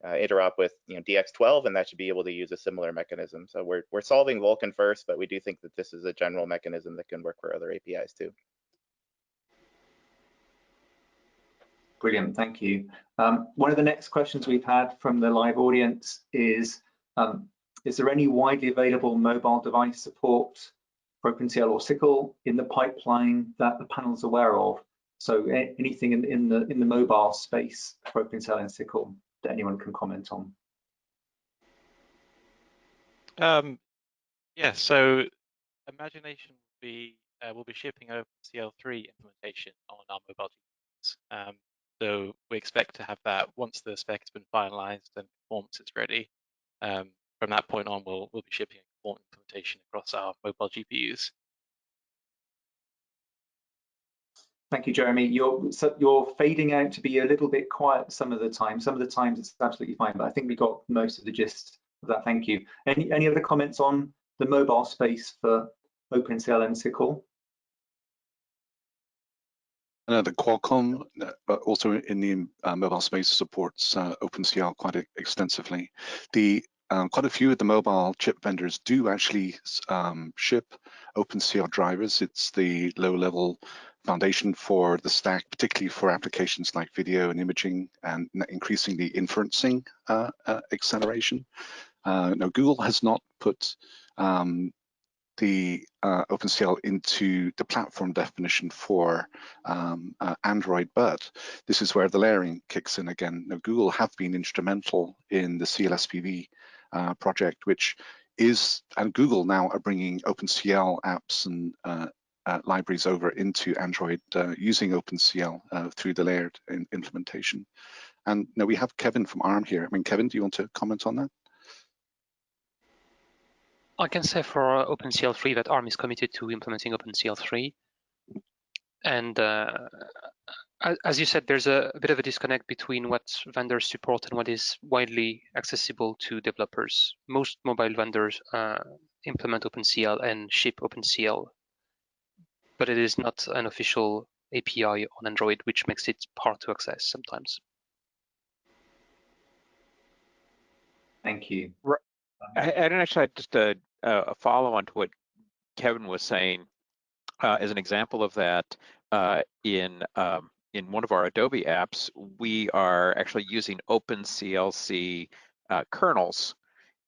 interop with DX12, and that should be able to use a similar mechanism. So we're solving Vulkan first, but we do think that this is a general mechanism that can work for other APIs too. Brilliant, thank you. One of the next questions we've had from the live audience is there any widely available mobile device support for OpenCL or SYCL in the pipeline that the panel's aware of? So anything in the mobile space for OpenCL and SYCL that anyone can comment on? Yeah, so Imagination will be shipping OpenCL 3 implementation on our mobile GPUs. So we expect to have that once the spec has been finalized and performance is ready. From that point on, we'll be shipping a conform implementation across our mobile GPUs. Thank you, Jeremy. You're fading out to be a little bit quiet some of the time. Some of the times it's absolutely fine, but I think we got most of the gist of that. Thank you. Any other comments on the mobile space for OpenCL and SYCL? The Qualcomm, also in the mobile space, supports OpenCL quite extensively. Quite a few of the mobile chip vendors do actually ship OpenCL drivers. It's the low-level foundation for the stack, particularly for applications like video and imaging and increasingly inferencing acceleration. Now, Google has not put the OpenCL into the platform definition for Android, but this is where the layering kicks in again. Now, Google have been instrumental in the CLSPV project, which is, and Google now are bringing OpenCL apps and libraries over into Android using OpenCL through the layered implementation. And now we have Kevin from ARM here. I mean, Kevin, do you want to comment on that? I can say for OpenCL 3 that ARM is committed to implementing OpenCL 3. And as you said, there's a bit of a disconnect between what vendors support and what is widely accessible to developers. Most mobile vendors implement OpenCL and ship OpenCL, but it is not an official API on Android, which makes it hard to access sometimes. Thank you. And actually, just a follow-on to what Kevin was saying, as an example of that, in one of our Adobe apps, we are actually using OpenCL kernels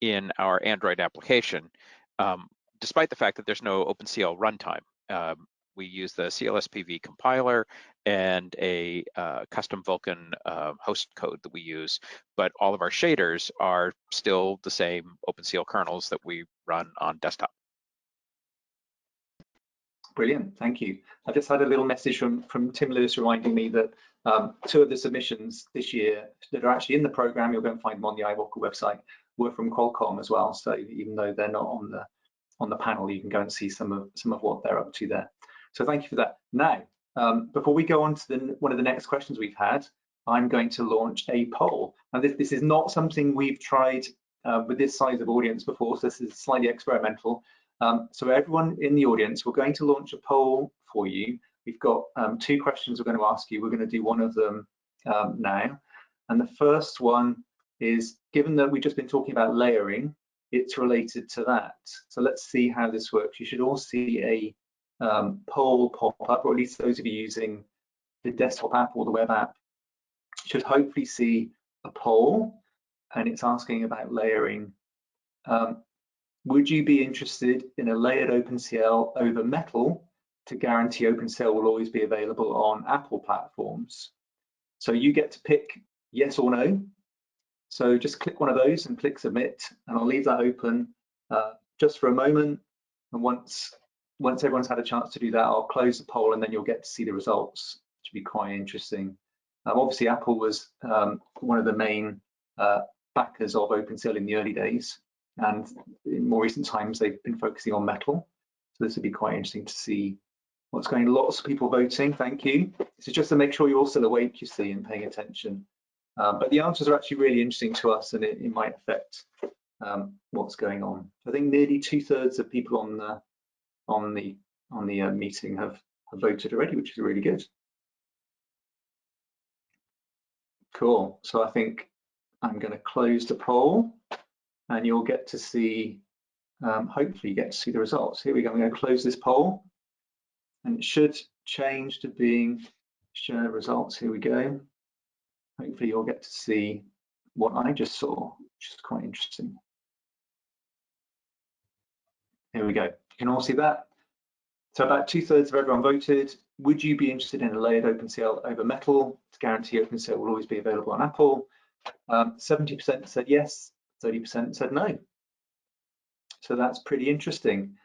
in our Android application, despite the fact that there's no OpenCL runtime. We use the CLSPV compiler and a custom Vulkan host code that we use, but all of our shaders are still the same OpenCL kernels that we run on desktop. Brilliant, thank you. I just had a little message from Tim Lewis reminding me that 2 of the submissions this year that are actually in the program, you'll go and find them on the IWOCL website, were from Qualcomm as well. So even though they're not on the panel, you can go and see some of what they're up to there. So thank you for that. Now, Before we go on to one of the next questions we've had, I'm going to launch a poll. Now, this is not something we've tried with this size of audience before, so this is slightly experimental. So everyone in the audience, we're going to launch a poll for you. We've got 2 questions we're going to ask you. We're going to do one of them now. And the first one is, given that we've just been talking about layering, it's related to that. So let's see how this works. You should all see a poll pop up, or at least those of you using the desktop app or the web app should hopefully see a poll, and it's asking about layering. Would you be interested in a layered OpenCL over Metal to guarantee OpenCL will always be available on Apple platforms? So you get to pick yes or no. So just click one of those and click submit, and I'll leave that open just for a moment. And once everyone's had a chance to do that, I'll close the poll, and then you'll get to see the results, which will be quite interesting. Obviously, Apple was one of the main backers of OpenCL in the early days, and in more recent times, they've been focusing on Metal. So this would be quite interesting to see what's going on. Lots of people voting, thank you. This is just to make sure you're all still awake, you see, and paying attention. But the answers are actually really interesting to us, and it might affect what's going on. I think nearly 2/3 of people on the meeting have voted already, which is really good. Cool. So I think I'm going to close the poll, and you'll get to see, hopefully you get to see the results. Here we go. I'm going to close this poll, and it should change to being share results. Here we go. Hopefully you'll get to see what I just saw, which is quite interesting. Here we go. You can all see that. So about 2/3 of everyone voted. Would you be interested in a layered OpenCL over Metal to guarantee OpenCL will always be available on Apple? 70% said yes, 30% said no. So that's pretty interesting.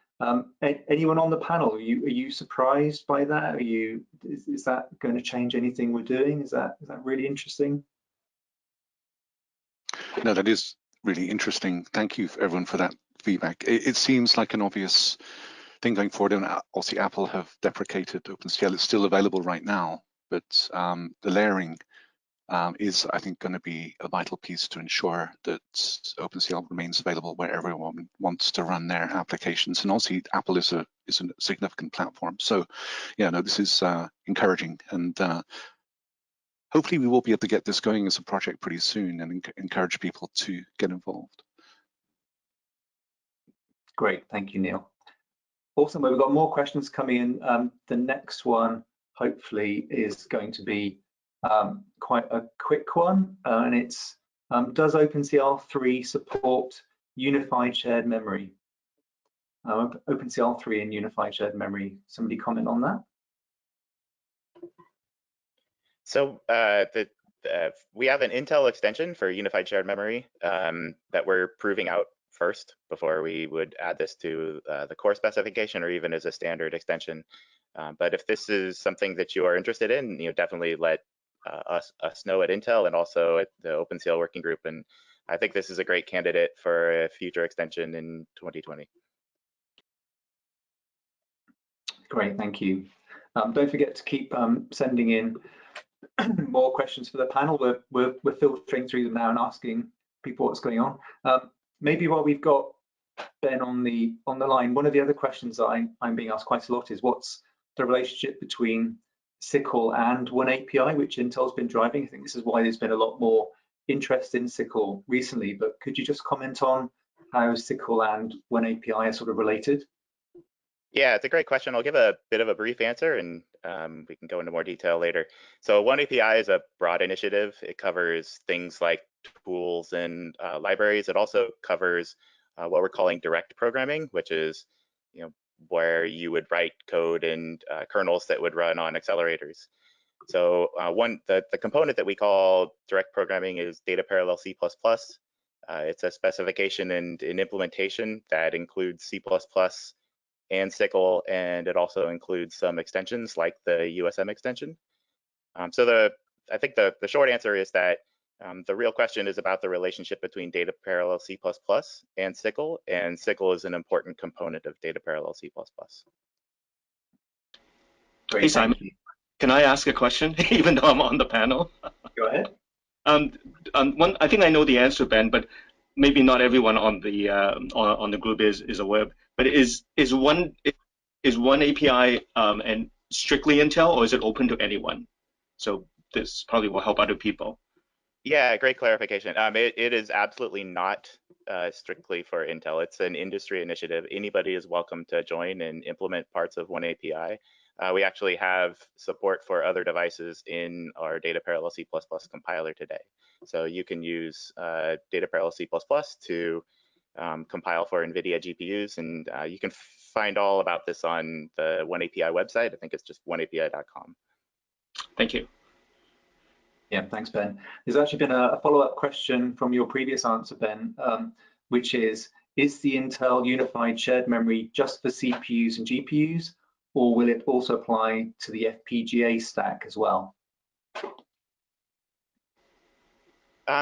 Anyone on the panel, are you surprised by that? Is that going to change anything we're doing? Is that really interesting? No, that is really interesting. Thank you everyone for that feedback. It seems like an obvious thing going forward, and obviously Apple have deprecated OpenCL. It's still available right now, but the layering is, I think, going to be a vital piece to ensure that OpenCL remains available where everyone wants to run their applications. And also, Apple is a significant platform. So, yeah, no, this is encouraging, and hopefully we will be able to get this going as a project pretty soon and encourage people to get involved. Great, thank you, Neil. Awesome, we've got more questions coming in. The next one, hopefully, is going to be quite a quick one, and it's, does OpenCL 3 support unified shared memory? OpenCL 3 and unified shared memory, somebody comment on that? So we have an Intel extension for unified shared memory that we're proving out first before we would add this to the core specification or even as a standard extension. But if this is something that you are interested in, definitely let us know at Intel and also at the OpenCL Working Group. And I think this is a great candidate for a future extension in 2020. Great, thank you. Don't forget to keep sending in more questions for the panel. We're filtering through them now and asking people what's going on. Maybe while we've got Ben on the line, one of the other questions that I'm being asked quite a lot is what's the relationship between SYCL and OneAPI, which Intel's been driving. I think this is why there's been a lot more interest in SYCL recently, but could you just comment on how SYCL and OneAPI are sort of related? Yeah, it's a great question. I'll give a bit of a brief answer, and we can go into more detail later. So OneAPI is a broad initiative. It covers things like tools and libraries. It also covers what we're calling direct programming, which is where you would write code and kernels that would run on accelerators. So the component that we call direct programming is data parallel C++. It's a specification and an implementation that includes C++ and SYCL, and it also includes some extensions like the USM extension. So I think the short answer is that the real question is about the relationship between data parallel C++ and SYCL is an important component of data parallel C++. Great, Hey, Simon. thank you. Can I ask a question, even though I'm on the panel? Go ahead. I think I know the answer, Ben, but maybe not everyone on the group is aware. But is one API and strictly Intel, or is it open to anyone? So this probably will help other people. Yeah, great clarification. It is absolutely not strictly for Intel. It's an industry initiative. Anybody is welcome to join and implement parts of one API. We actually have support for other devices in our Data Parallel C++ compiler today. So you can use Data Parallel C++ to compile for NVIDIA GPUs, and you can find all about this on the OneAPI website. I think it's just oneapi.com. Thank you. Yeah, thanks, Ben. There's actually been a follow-up question from your previous answer, Ben, which is the Intel unified shared memory just for CPUs and GPUs, or will it also apply to the FPGA stack as well?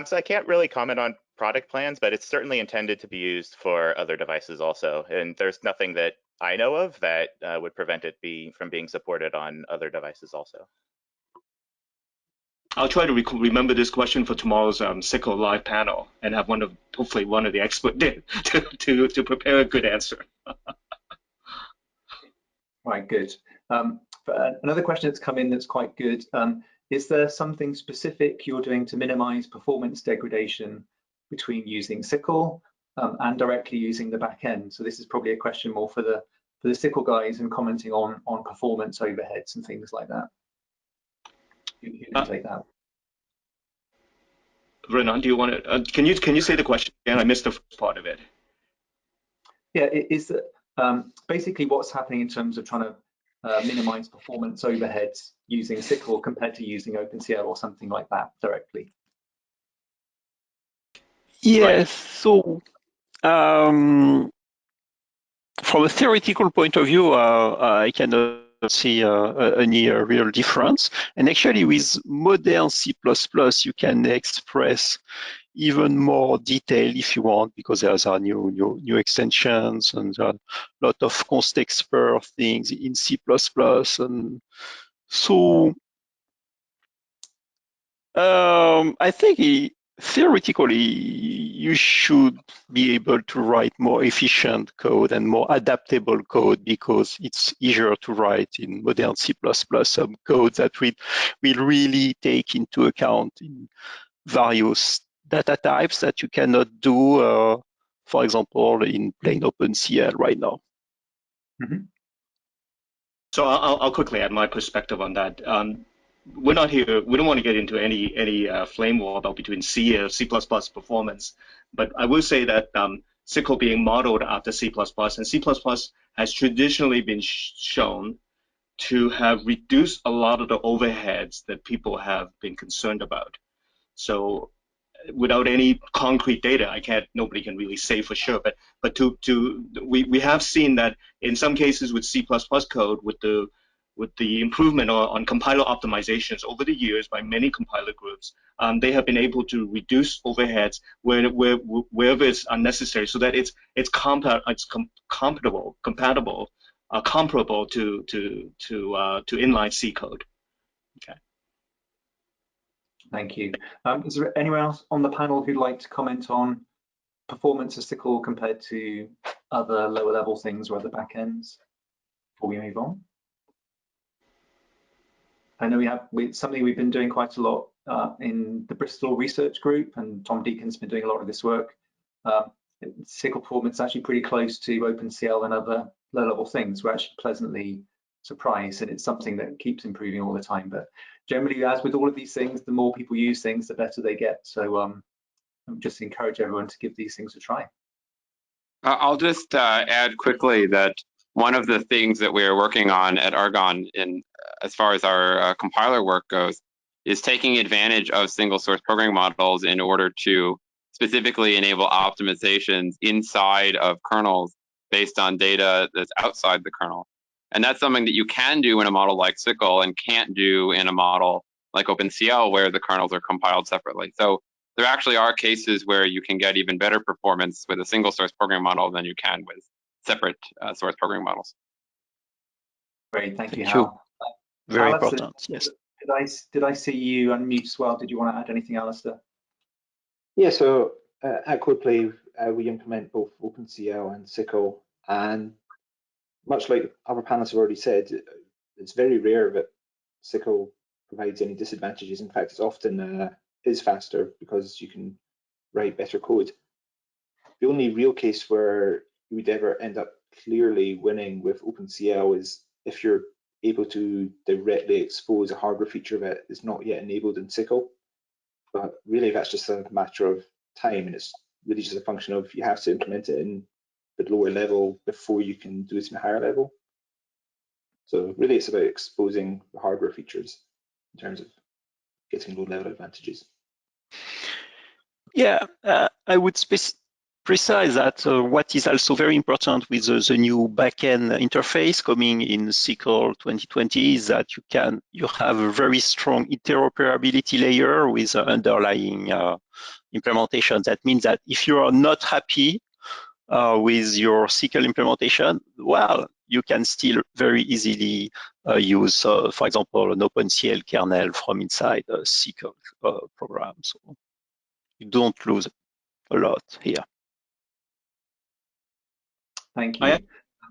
So I can't really comment on product plans, but it's certainly intended to be used for other devices also. And there's nothing that I know of that would prevent it from being supported on other devices also. I'll try to remember this question for tomorrow's SYCL live panel and have hopefully one of the experts to prepare a good answer. Right, good. Another question that's come in that's quite good. Is there something specific you're doing to minimize performance degradation between using SYCL and directly using the back end? So this is probably a question more for the SYCL guys and commenting on performance overheads and things like that. You can take that. Renan, do you want to? Can you say the question again? I missed the first part of it. Yeah, is that basically what's happening in terms of trying to minimize performance overheads using SYCL compared to using OpenCL or something like that directly? Yes. Right. So from a theoretical point of view, I cannot see any real difference. And actually, with modern C++, you can express even more detail if you want, because there are new extensions and a lot of const expert things in C++. And so I think theoretically, you should be able to write more efficient code and more adaptable code, because it's easier to write in modern C++ some code that will really take into account in various data types that you cannot do, for example, in plain OpenCL right now. Mm-hmm. So I'll quickly add my perspective on that. We're not here. We don't want to get into any flame war about between C and C++ performance, but I will say that SYCL being modeled after C++, and C++ has traditionally been shown to have reduced a lot of the overheads that people have been concerned about. So without any concrete data, nobody can really say for sure. But we have seen that in some cases with C++ code, with the improvement on compiler optimizations over the years by many compiler groups, they have been able to reduce overheads wherever it's unnecessary, so that it's comparable to inline C code. Okay. Thank you. Is there anyone else on the panel who'd like to comment on performance of SYCL compared to other lower level things or other backends before we move on? I know something we've been doing quite a lot in the Bristol research group, and Tom Deacon's been doing a lot of this work. SYCL performance is actually pretty close to OpenCL and other low-level things. We're actually pleasantly surprised, and it's something that keeps improving all the time. But generally, as with all of these things, the more people use things, the better they get. So just encourage everyone to give these things a try. I'll just add quickly that one of the things that we are working on at Argonne, as far as our compiler work goes, is taking advantage of single source programming models in order to specifically enable optimizations inside of kernels based on data that's outside the kernel. And that's something that you can do in a model like SYCL and can't do in a model like OpenCL, where the kernels are compiled separately. So there actually are cases where you can get even better performance with a single source programming model than you can with separate source programming models. Great, thank you, Hal. very Alistair, important. Yes. Did I see you unmute as well? Did you want to add anything, Alistair? Yeah, so at CodePlay, we implement both OpenCL and SYCL, and much like other panelists have already said, it's very rare that SYCL provides any disadvantages. In fact, it's often is faster because you can write better code. The only real case where you would ever end up clearly winning with OpenCL is if you're able to directly expose a hardware feature that is not yet enabled in SYCL. But really, that's just a matter of time, and it's really just a function of you have to implement it in the lower level before you can do it in a higher level. So really, it's about exposing the hardware features in terms of getting low-level advantages. Yeah, I would precise that what is also very important with the new backend interface coming in SYCL 2020 is that you have a very strong interoperability layer with underlying implementation. That means that if you are not happy with your SYCL implementation, well, you can still very easily use, for example, an OpenCL kernel from inside a SYCL program. So you don't lose a lot here. Thank you. I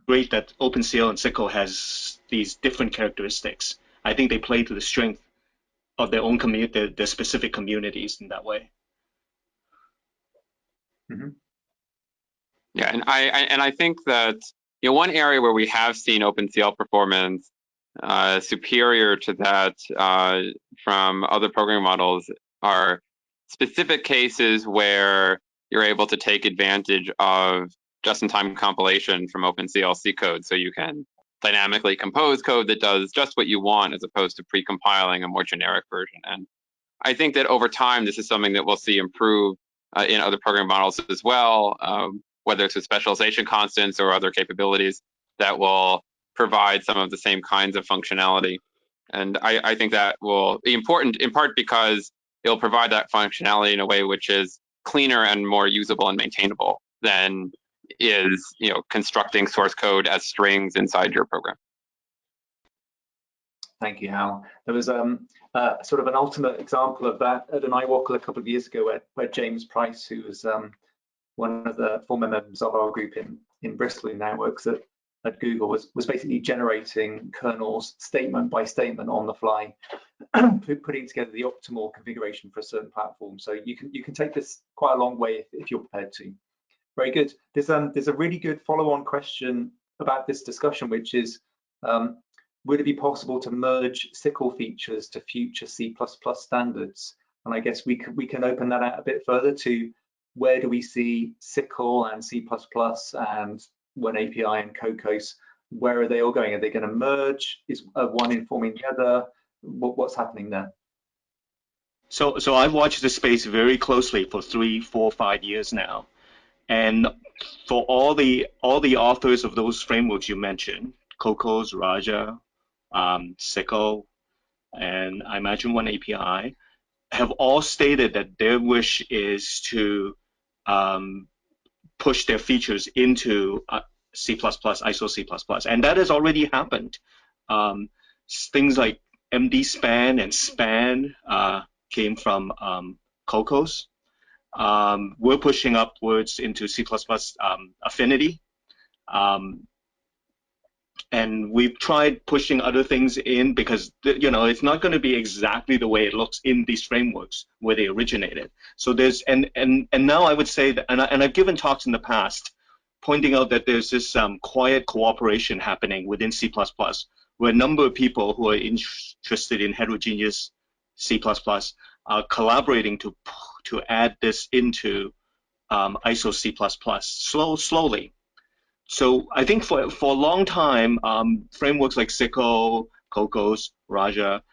agree that OpenCL and SYCL has these different characteristics. I think they play to the strength of their own community, their specific communities in that way. Mm-hmm. Yeah, and I think that one area where we have seen OpenCL performance superior to that from other programming models are specific cases where you're able to take advantage of just-in-time compilation from OpenCL C code, so you can dynamically compose code that does just what you want as opposed to pre-compiling a more generic version. And I think that over time, this is something that we'll see improve in other programming models as well, whether it's with specialization constants or other capabilities that will provide some of the same kinds of functionality. And I think that will be important in part because it'll provide that functionality in a way which is cleaner and more usable and maintainable than is constructing source code as strings inside your program. Thank you, Hal. There was sort of an ultimate example of that at an IWOCL a couple of years ago where James Price, who was one of the former members of our group in Bristol, who now works at Google, was basically generating kernels statement by statement on the fly, putting together the optimal configuration for a certain platform. So you can take this quite a long way if you're prepared to. Very good. There's a really good follow-on question about this discussion, which is, would it be possible to merge SYCL features to future C++ standards? And I guess we can open that out a bit further to where do we see SYCL and C++ and one API and Cocos, where are they all going? Are they going to merge? Is one informing the other? What's happening there? So I've watched this space very closely for 3, 4, 5 years now. And for all the authors of those frameworks you mentioned, Cocos, Raja, SYCL, and I imagine one API, have all stated that their wish is to push their features into C++, ISO C++, and that has already happened. Things like MD span and span came from Cocos. We're pushing upwards into C++ affinity. And we've tried pushing other things in because it's not going to be exactly the way it looks in these frameworks where they originated. So there's and now I would say that, and I've given talks in the past pointing out that there's this quiet cooperation happening within C++, where a number of people who are interested in heterogeneous C++ are collaborating to add this into ISO C++ slowly. So I think for a long time, frameworks like SYCL, Cocos, Raja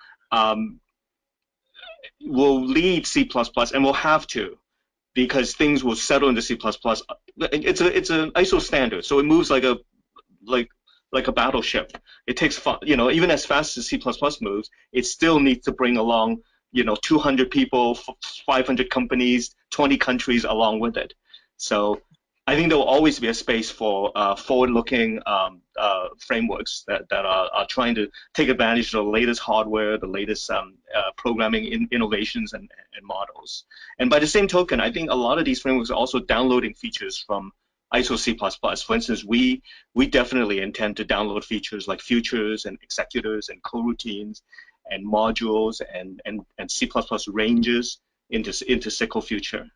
will lead C++ and will have to, because things will settle into C++. It's an ISO standard, so it moves like a battleship. It takes even as fast as C++ moves, it still needs to bring along 200 people, 500 companies, 20 countries along with it. So I think there will always be a space for forward-looking frameworks that are trying to take advantage of the latest hardware, the latest programming innovations and models. And by the same token, I think a lot of these frameworks are also downloading features from ISO C++. For instance, we definitely intend to download features like futures and executors and coroutines and modules and C++ ranges into SYCL future.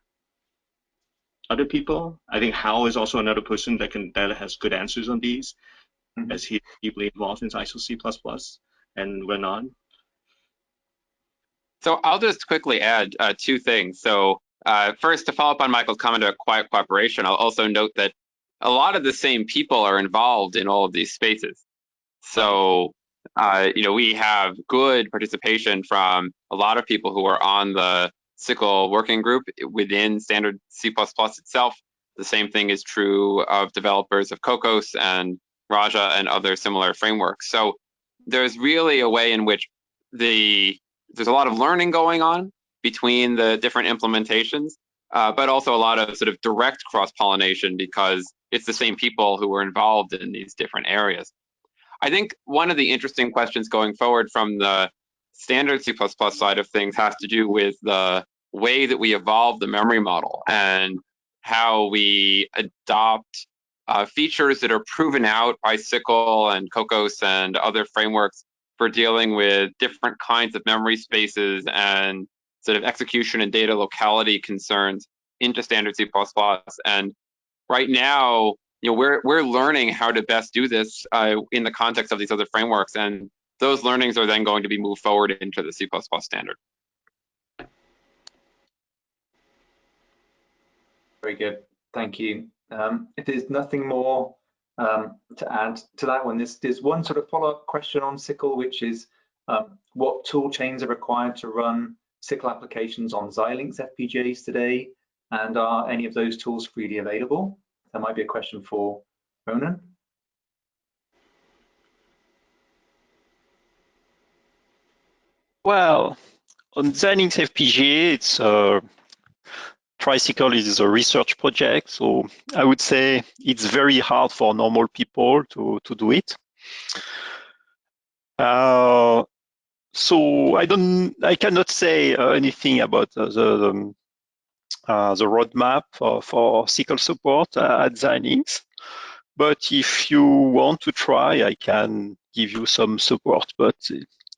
Other people, I think Hal is also another person that has good answers on these, as he's deeply involved in ISO C++, and Renan. So I'll just quickly add two things. So first, to follow up on Michael's comment about quiet cooperation, I'll also note that a lot of the same people are involved in all of these spaces. So we have good participation from a lot of people who are on the SYCL Working Group within standard C++ itself. The same thing is true of developers of Khronos and Raja and other similar frameworks. So there's really a way in which there's a lot of learning going on between the different implementations, but also a lot of sort of direct cross-pollination because it's the same people who are involved in these different areas. I think one of the interesting questions going forward from the standard C++ side of things has to do with the way that we evolve the memory model and how we adopt features that are proven out by SYCL and Khronos and other frameworks for dealing with different kinds of memory spaces and sort of execution and data locality concerns into standard C++. And right now, we're learning how to best do this in the context of these other frameworks, and those learnings are then going to be moved forward into the C++ standard. Very good, thank you. If there's nothing more to add to that one, there's one sort of follow-up question on SYCL, which is what tool chains are required to run SYCL applications on Xilinx FPGAs today, and are any of those tools freely available? That might be a question for Ronan. Well, on Xilinx FPGA, it's SYCL is a research project, so I would say it's very hard for normal people to do it. So I cannot say anything about the roadmap for SYCL support at Xilinx. But if you want to try, I can give you some support, but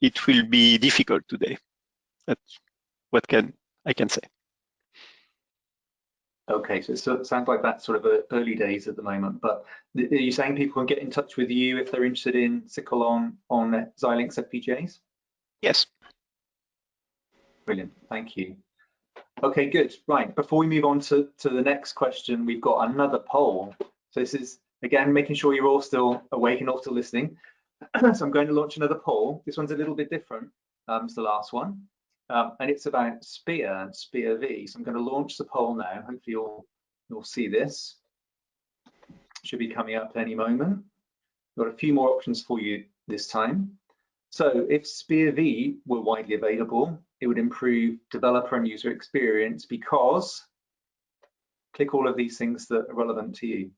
it will be difficult today. That's what I can say. Okay, so it sounds like that's sort of early days at the moment, but are you saying people can get in touch with you if they're interested in SYCL on Xilinx FPGAs? Yes. Brilliant, thank you. Okay, good. Right, before we move on to the next question, we've got another poll. So this is, again, making sure you're all still awake and all still listening. So I'm going to launch another poll. This one's a little bit different to the last one. And it's about SPIR and SPIR-V. So I'm going to launch the poll now. Hopefully you'll see this. Should be coming up at any moment. Got a few more options for you this time. So if SPIR-V were widely available, it would improve developer and user experience because, click all of these things that are relevant to you.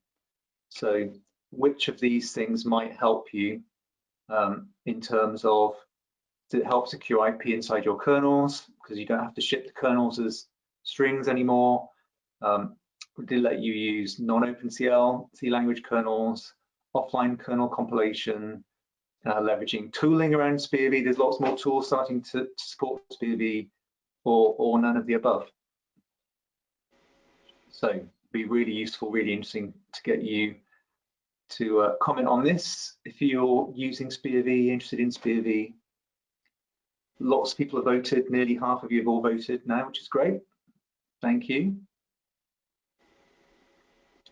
So which of these things might help you in terms of, does it help secure IP inside your kernels because you don't have to ship the kernels as strings anymore? Did it let you use non-OpenCL C language kernels, offline kernel compilation, leveraging tooling around SPIR-V? There's lots more tools starting to support SPIR-V, or none of the above. So it'd be really useful, really interesting to get you to comment on this. If you're using SPIR-V, interested in SPIR-V, lots of people have voted, nearly half of you have all voted now, which is great. Thank you.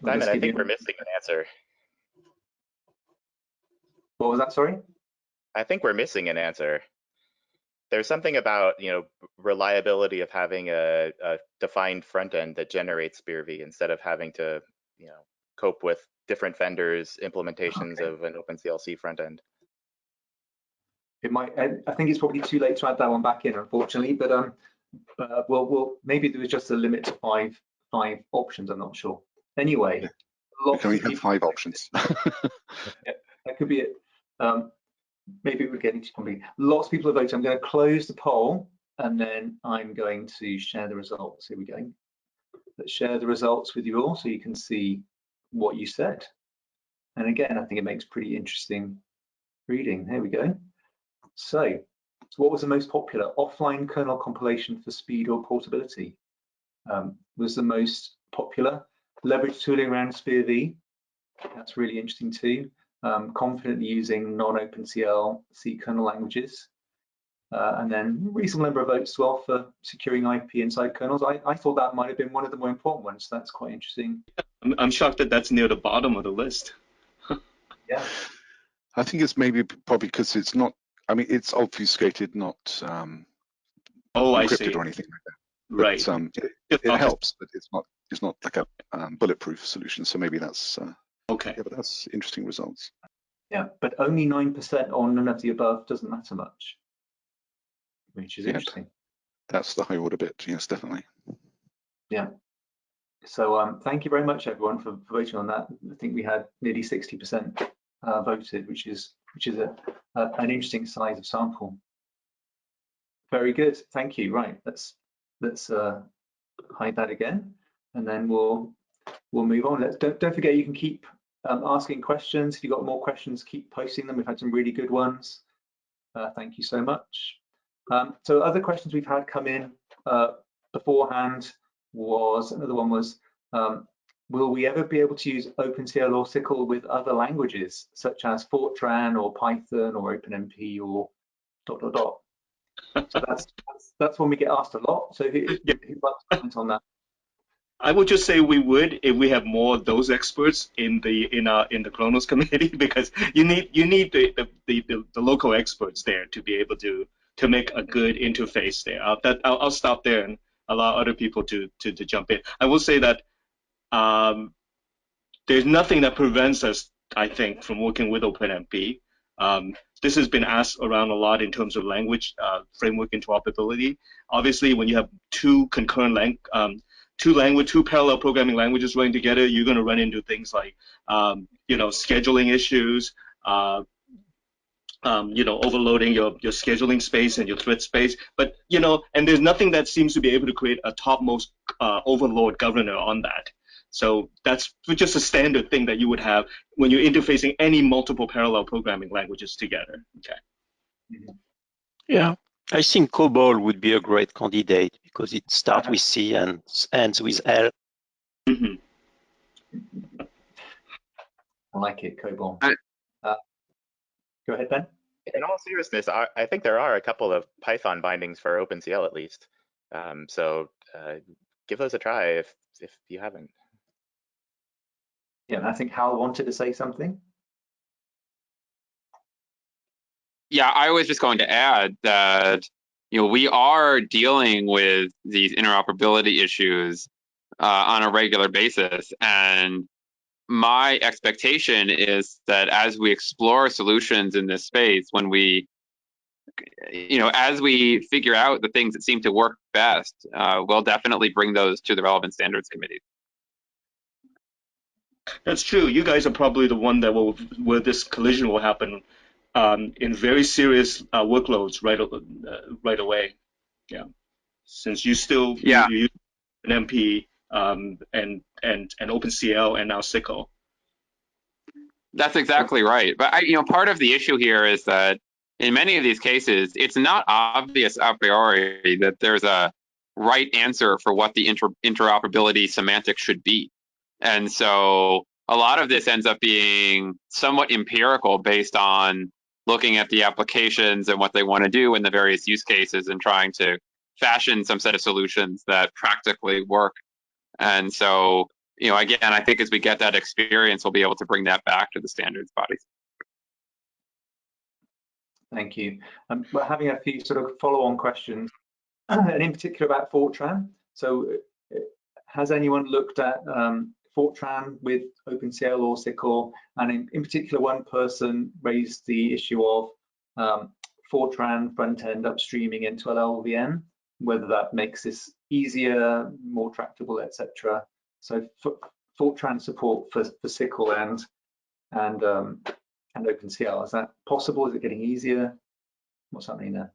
Simon, I think we're missing an answer. What was that, sorry? I think we're missing an answer. There's something about, reliability of having a defined front end that generates SPIR-V instead of having to, cope with different vendors' implementations of an OpenCL C front end. It might. I think it's probably too late to add that one back in, unfortunately. But we'll maybe there was just a limit to five options. I'm not sure. Anyway, lots we of have people. 5 options. Yeah, that could be it. Maybe we're getting too complicated. Lots of people are voting. I'm going to close the poll and then I'm going to share the results. Here we go. Let's share the results with you all so you can see what you said. And again, I think it makes pretty interesting reading. Here we go. So what was the most popular? Offline kernel compilation for speed or portability was the most popular. Leverage tooling around SPIR-V. That's really interesting too. Confidently using non-OpenCL C kernel languages. And then reasonable number of votes as well for securing IP inside kernels. I thought that might have been one of the more important ones. So that's quite interesting. I'm shocked that that's near the bottom of the list. Yeah. I think it's probably because it's not, I mean, it's obfuscated, not encrypted or anything like that. But, right. It helps, but it's not like a bulletproof solution. So maybe that's okay. Yeah, but that's interesting results. Yeah, but only 9% on none of the above doesn't matter much, which is interesting. That's the high order bit. Yes, definitely. Yeah. So thank you very much, everyone, for voting on that. I think we had nearly 60% voted, which is an interesting size of sample. Very good. Thank you. Right. Let's hide that again, and then we'll move on. Don't forget, you can keep asking questions. If you've got more questions, keep posting them. We've had some really good ones. Thank you so much. So other questions we've had come in beforehand was, another one was, will we ever be able to use OpenCL or SYCL with other languages, such as Fortran or Python or OpenMP or ... So that's one we get asked a lot. So who'd like to comment on that? I would just say we would if we have more of those experts in the Khronos community, because you need the local experts there to be able to make a good interface there. I'll stop there and allow other people to jump in. I will say that there's nothing that prevents us, I think, from working with OpenMP. This has been asked around a lot in terms of language framework interoperability. Obviously, when you have two concurrent two parallel programming languages running together, you're going to run into things like scheduling issues, overloading your scheduling space and your thread space. But and there's nothing that seems to be able to create a topmost overload governor on that. So that's just a standard thing that you would have when you're interfacing any multiple parallel programming languages together. Okay. Yeah, I think COBOL would be a great candidate because it starts with C and ends with L. I like it, COBOL. Go ahead, Ben. In all seriousness, I think there are a couple of Python bindings for OpenCL at least. So give those a try if you haven't. Yeah, and I think Hal wanted to say something. Yeah, I was just going to add that we are dealing with these interoperability issues on a regular basis, and my expectation is that as we explore solutions in this space, when we, as we figure out the things that seem to work best, we'll definitely bring those to the relevant standards committee. That's true. You guys are probably the one that where this collision will happen in very serious workloads right away. Yeah, since you still use an MP and OpenCL and now SYCL. That's exactly right. But part of the issue here is that in many of these cases, it's not obvious a priori that there's a right answer for what the interoperability semantics should be. And so a lot of this ends up being somewhat empirical based on looking at the applications and what they want to do in the various use cases and trying to fashion some set of solutions that practically work. And so, again, I think as we get that experience, we'll be able to bring that back to the standards bodies. Thank you. We're having a few sort of follow-on questions, and in particular about Fortran. So has anyone looked at Fortran with OpenCL or SYCL? And in particular, one person raised the issue of Fortran front-end upstreaming into LLVM, whether that makes this easier, more tractable, etc. So Fortran support for SYCL and OpenCL. Is that possible? Is it getting easier? What's happening there?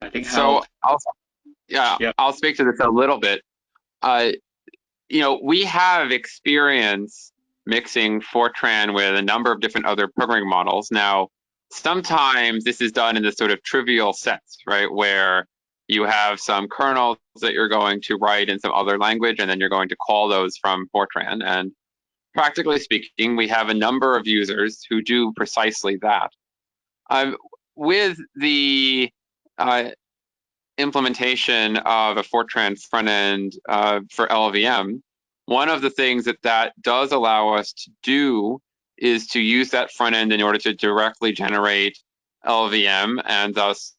I think so. I'll speak to this a little bit. We have experience mixing Fortran with a number of different other programming models. Now, sometimes this is done in this sort of trivial sense, right, where you have some kernels that you're going to write in some other language, and then you're going to call those from Fortran. And practically speaking, we have a number of users who do precisely that. With the implementation of a Fortran front end for LLVM, one of the things that does allow us to do is to use that front end in order to directly generate LLVM and thus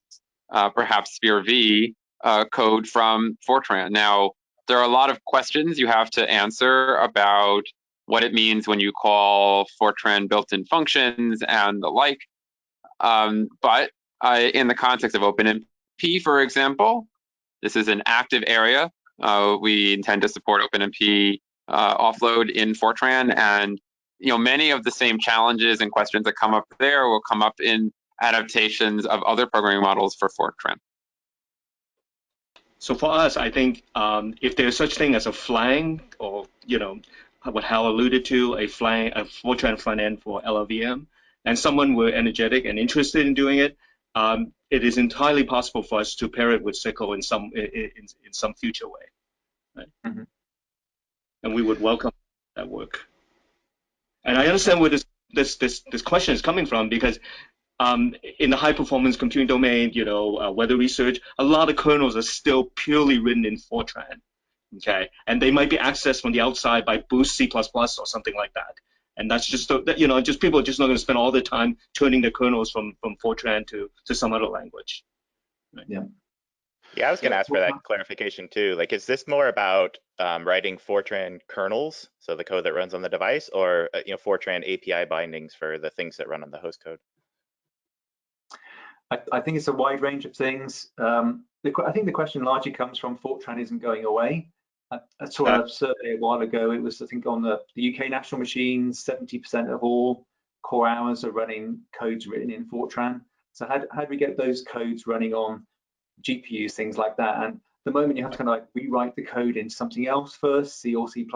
perhaps SPIR-V code from Fortran. Now, there are a lot of questions you have to answer about what it means when you call Fortran built-in functions and the like. But in the context of OpenMP, for example, this is an active area. We intend to support OpenMP offload in Fortran, and many of the same challenges and questions that come up there will come up in adaptations of other programming models for Fortran. So for us, I think if there's such thing as a flang, or what Hal alluded to, a Fortran front end for LLVM, and someone were energetic and interested in doing it, it is entirely possible for us to pair it with SYCL in some future way, right? Mm-hmm. And we would welcome that work. And I understand where this question is coming from, because in the high performance computing domain, weather research, a lot of kernels are still purely written in Fortran, okay? And they might be accessed from the outside by Boost C++ or something like that. And that's just, just people are just not going to spend all their time turning their kernels from Fortran to some other language. Right? Yeah. Yeah, I was going to ask for that clarification too. Like, is this more about writing Fortran kernels, so the code that runs on the device, or Fortran API bindings for the things that run on the host code? I think it's a wide range of things. I think the question largely comes from Fortran isn't going away. I saw a survey a while ago. It was, I think, on the UK national machines, 70% of all core hours are running codes written in Fortran. So how do we get those codes running on GPUs, things like that? And the moment you have to kind of like rewrite the code in something else first, C or C++,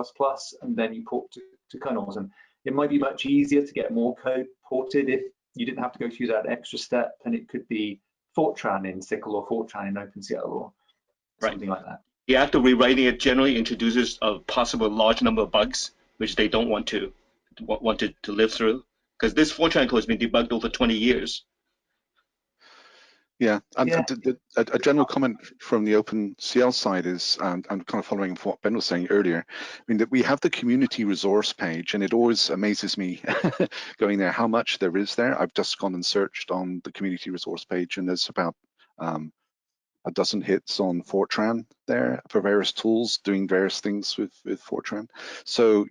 and then you port to kernels. And it might be much easier to get more code ported if you didn't have to go through that extra step, and it could be Fortran in SYCL or Fortran in OpenCL or something like that. The act of rewriting it generally introduces a possible large number of bugs, which they don't want to live through, because this Fortran code has been debugged over 20 years. Yeah, and a general comment from the OpenCL side is, I'm kind of following what Ben was saying earlier. I mean, that we have the community resource page, and it always amazes me going there how much there is there. I've just gone and searched on the community resource page, and there's about a dozen hits on Fortran there for various tools doing various things with Fortran. So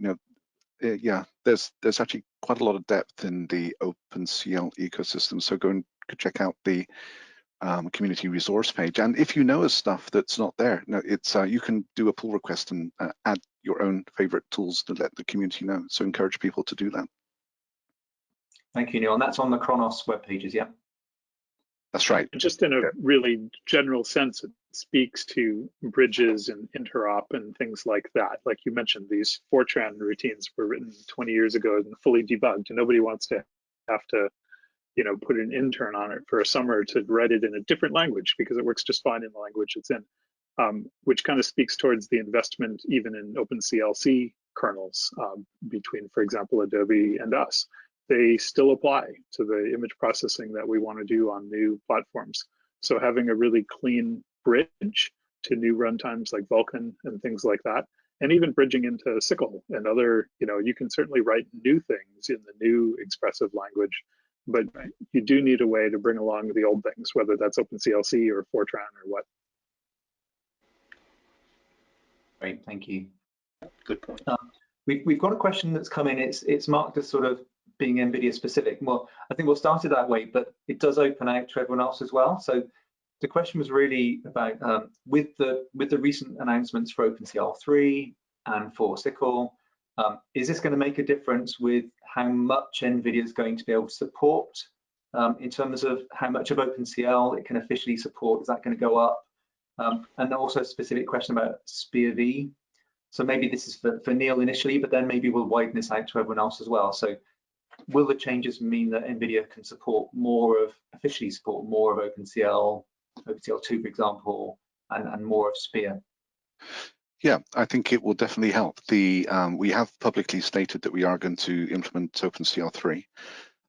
yeah, there's actually quite a lot of depth in the OpenCL ecosystem. So go and check out the community resource page, and if you know of stuff that's not there, it's you can do a pull request and add your own favorite tools to let the community know. So encourage people to do that. Thank you, Neil. And that's on the Khronos web pages, yeah. That's right. Just in a really general sense, it speaks to bridges and interop and things like that. Like you mentioned, these Fortran routines were written 20 years ago and fully debugged, and nobody wants to have to put an intern on it for a summer to write it in a different language, because it works just fine in the language it's in, which kind of speaks towards the investment even in OpenCL kernels between, for example, Adobe and us. They still apply to the image processing that we want to do on new platforms. So having a really clean bridge to new runtimes like Vulkan and things like that, and even bridging into SYCL and other, you can certainly write new things in the new expressive language, but you do need a way to bring along the old things, whether that's OpenCL or Fortran or what. Great, thank you. Good point. We've got a question that's come in. It's marked as sort of being NVIDIA specific. Well, I think we'll start it that way, but it does open out to everyone else as well. So the question was really about with the recent announcements for OpenCL 3, and for SYCL. Is this going to make a difference with how much NVIDIA is going to be able to support in terms of how much of OpenCL it can officially support? Is that going to go up? And also a specific question about SPIR-V. So maybe this is for Neil initially, but then maybe we'll widen this out to everyone else as well. So will the changes mean that NVIDIA can support more of, officially support more of OpenCL, OpenCL2, for example, and more of SPIR? Yeah, I think it will definitely help. We have publicly stated that we are going to implement OpenCL 3.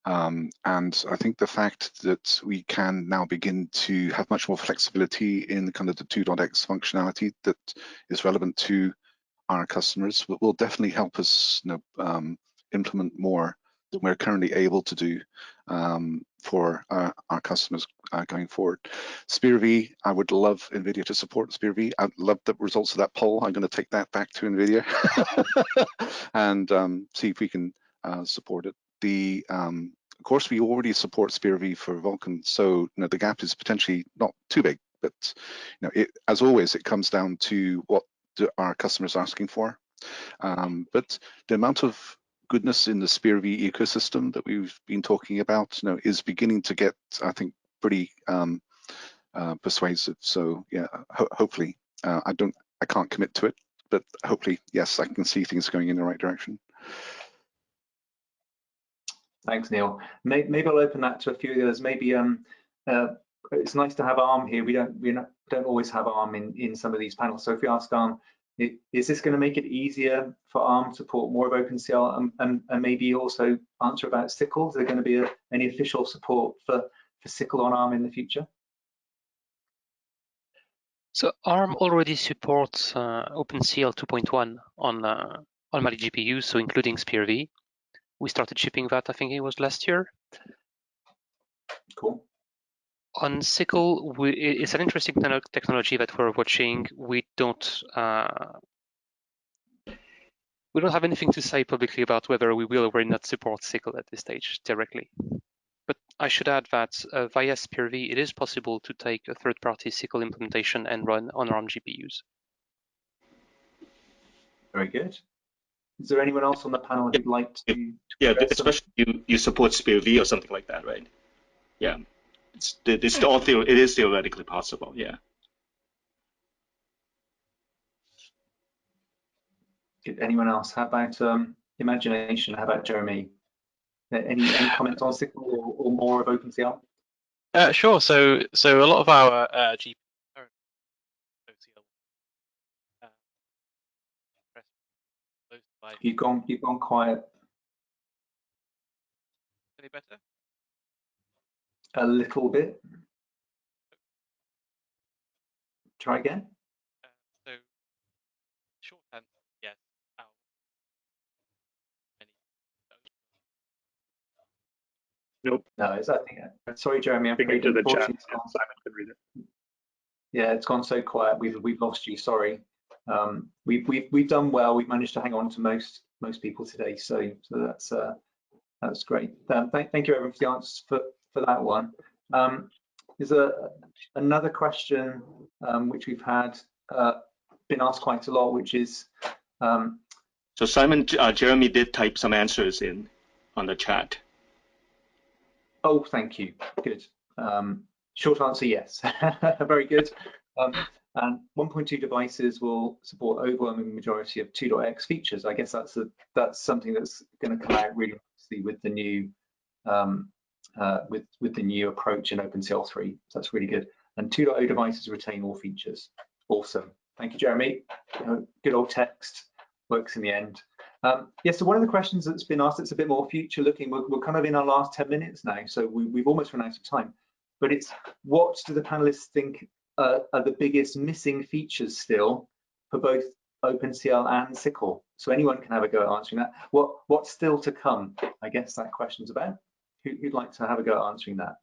And I think the fact that we can now begin to have much more flexibility in kind of the 2.x functionality that is relevant to our customers will definitely help us implement more than we're currently able to do for our customers going forward. SPIR-V, I would love NVIDIA to support SPIR-V. I'd love the results of that poll. I'm going to take that back to NVIDIA and see if we can support it. Of course, we already support SPIR-V for Vulkan, so the gap is potentially not too big. But as always, it comes down to what our customers are asking for. But the amount of goodness in the SPIR-V ecosystem that we've been talking about, is beginning to get, I think, pretty persuasive. So yeah, hopefully, I can't commit to it, but hopefully, yes, I can see things going in the right direction. Thanks, Neil. Maybe I'll open that to a few of the others. Maybe it's nice to have ARM here. We don't always have ARM in some of these panels. So if we ask ARM, is this going to make it easier for ARM to support more of OpenCL, and maybe also answer about SYCL? Is there going to be any official support for SYCL on ARM in the future? So ARM already supports OpenCL 2.1 on Mali GPUs, so including SPIR-V. We started shipping that, I think it was last year. Cool. On SYCL, it's an interesting technology that we're watching. We don't have anything to say publicly about whether we will or will not support SYCL at this stage directly. But I should add that via SPIR-V, it is possible to take a third-party SYCL implementation and run on ARM GPUs. Very good. Is there anyone else on the panel who'd like to? Yeah, especially you support SPIR-V or something like that, right? Yeah, it is theoretically possible. Yeah. Anyone else? How about imagination? How about Jeremy? Any comments on SYCL or more of OpenCL? Sure. So a lot of our GPUs are OpenCL. You've gone quiet. Any better? A little bit. Try again. So short answer, yes. Nope. No, I think. Sorry, Jeremy. I'm into the chat. Simon could read it. Yeah, it's gone so quiet. We've lost you. Sorry. We've done well. We've managed to hang on to most people today. So that's great. Thank you, everyone, for the answers for that one. There's another question which we've had been asked quite a lot, which is. So Simon, Jeremy did type some answers in on the chat. Oh, thank you. Good. Short answer, yes. Very good. And 1.2 devices will support overwhelming majority of 2.x features. I guess that's something that's going to come out really nicely with the new with the new approach in OpenCL 3. So that's really good. And 2.0 devices retain all features. Awesome. Thank you, Jeremy. Good old text works in the end. Yeah, so one of the questions that's been asked, it's a bit more future looking. We're kind of in our last 10 minutes now, so we've almost run out of time. But it's, what do the panelists think are the biggest missing features still for both OpenCL and SYCL? So anyone can have a go at answering that. What's still to come? I guess that question's about. Who'd like to have a go at answering that?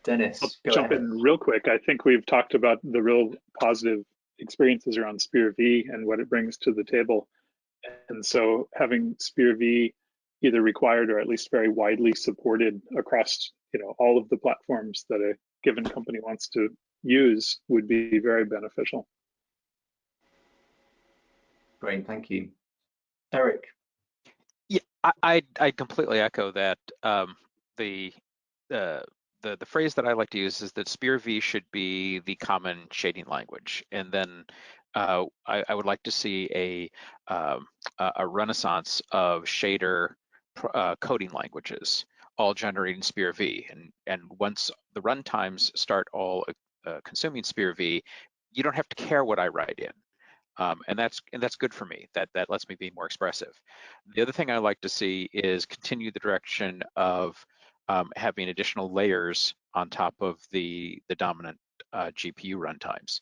Dennis, I'll jump in real quick. I think we've talked about the real positive experiences around SPIR-V and what it brings to the table. And so having SPIR-V either required or at least very widely supported across all of the platforms that a given company wants to use would be very beneficial. Great, thank you. Eric. Yeah, I completely echo that. The phrase that I like to use is that SPIR-V should be the common shading language, and then I would like to see a renaissance of shader coding languages, all generating SPIR-V. And once the runtimes start all consuming SPIR-V, you don't have to care what I write in. And that's good for me. That lets me be more expressive. The other thing I like to see is continue the direction of having additional layers on top of the dominant GPU runtimes.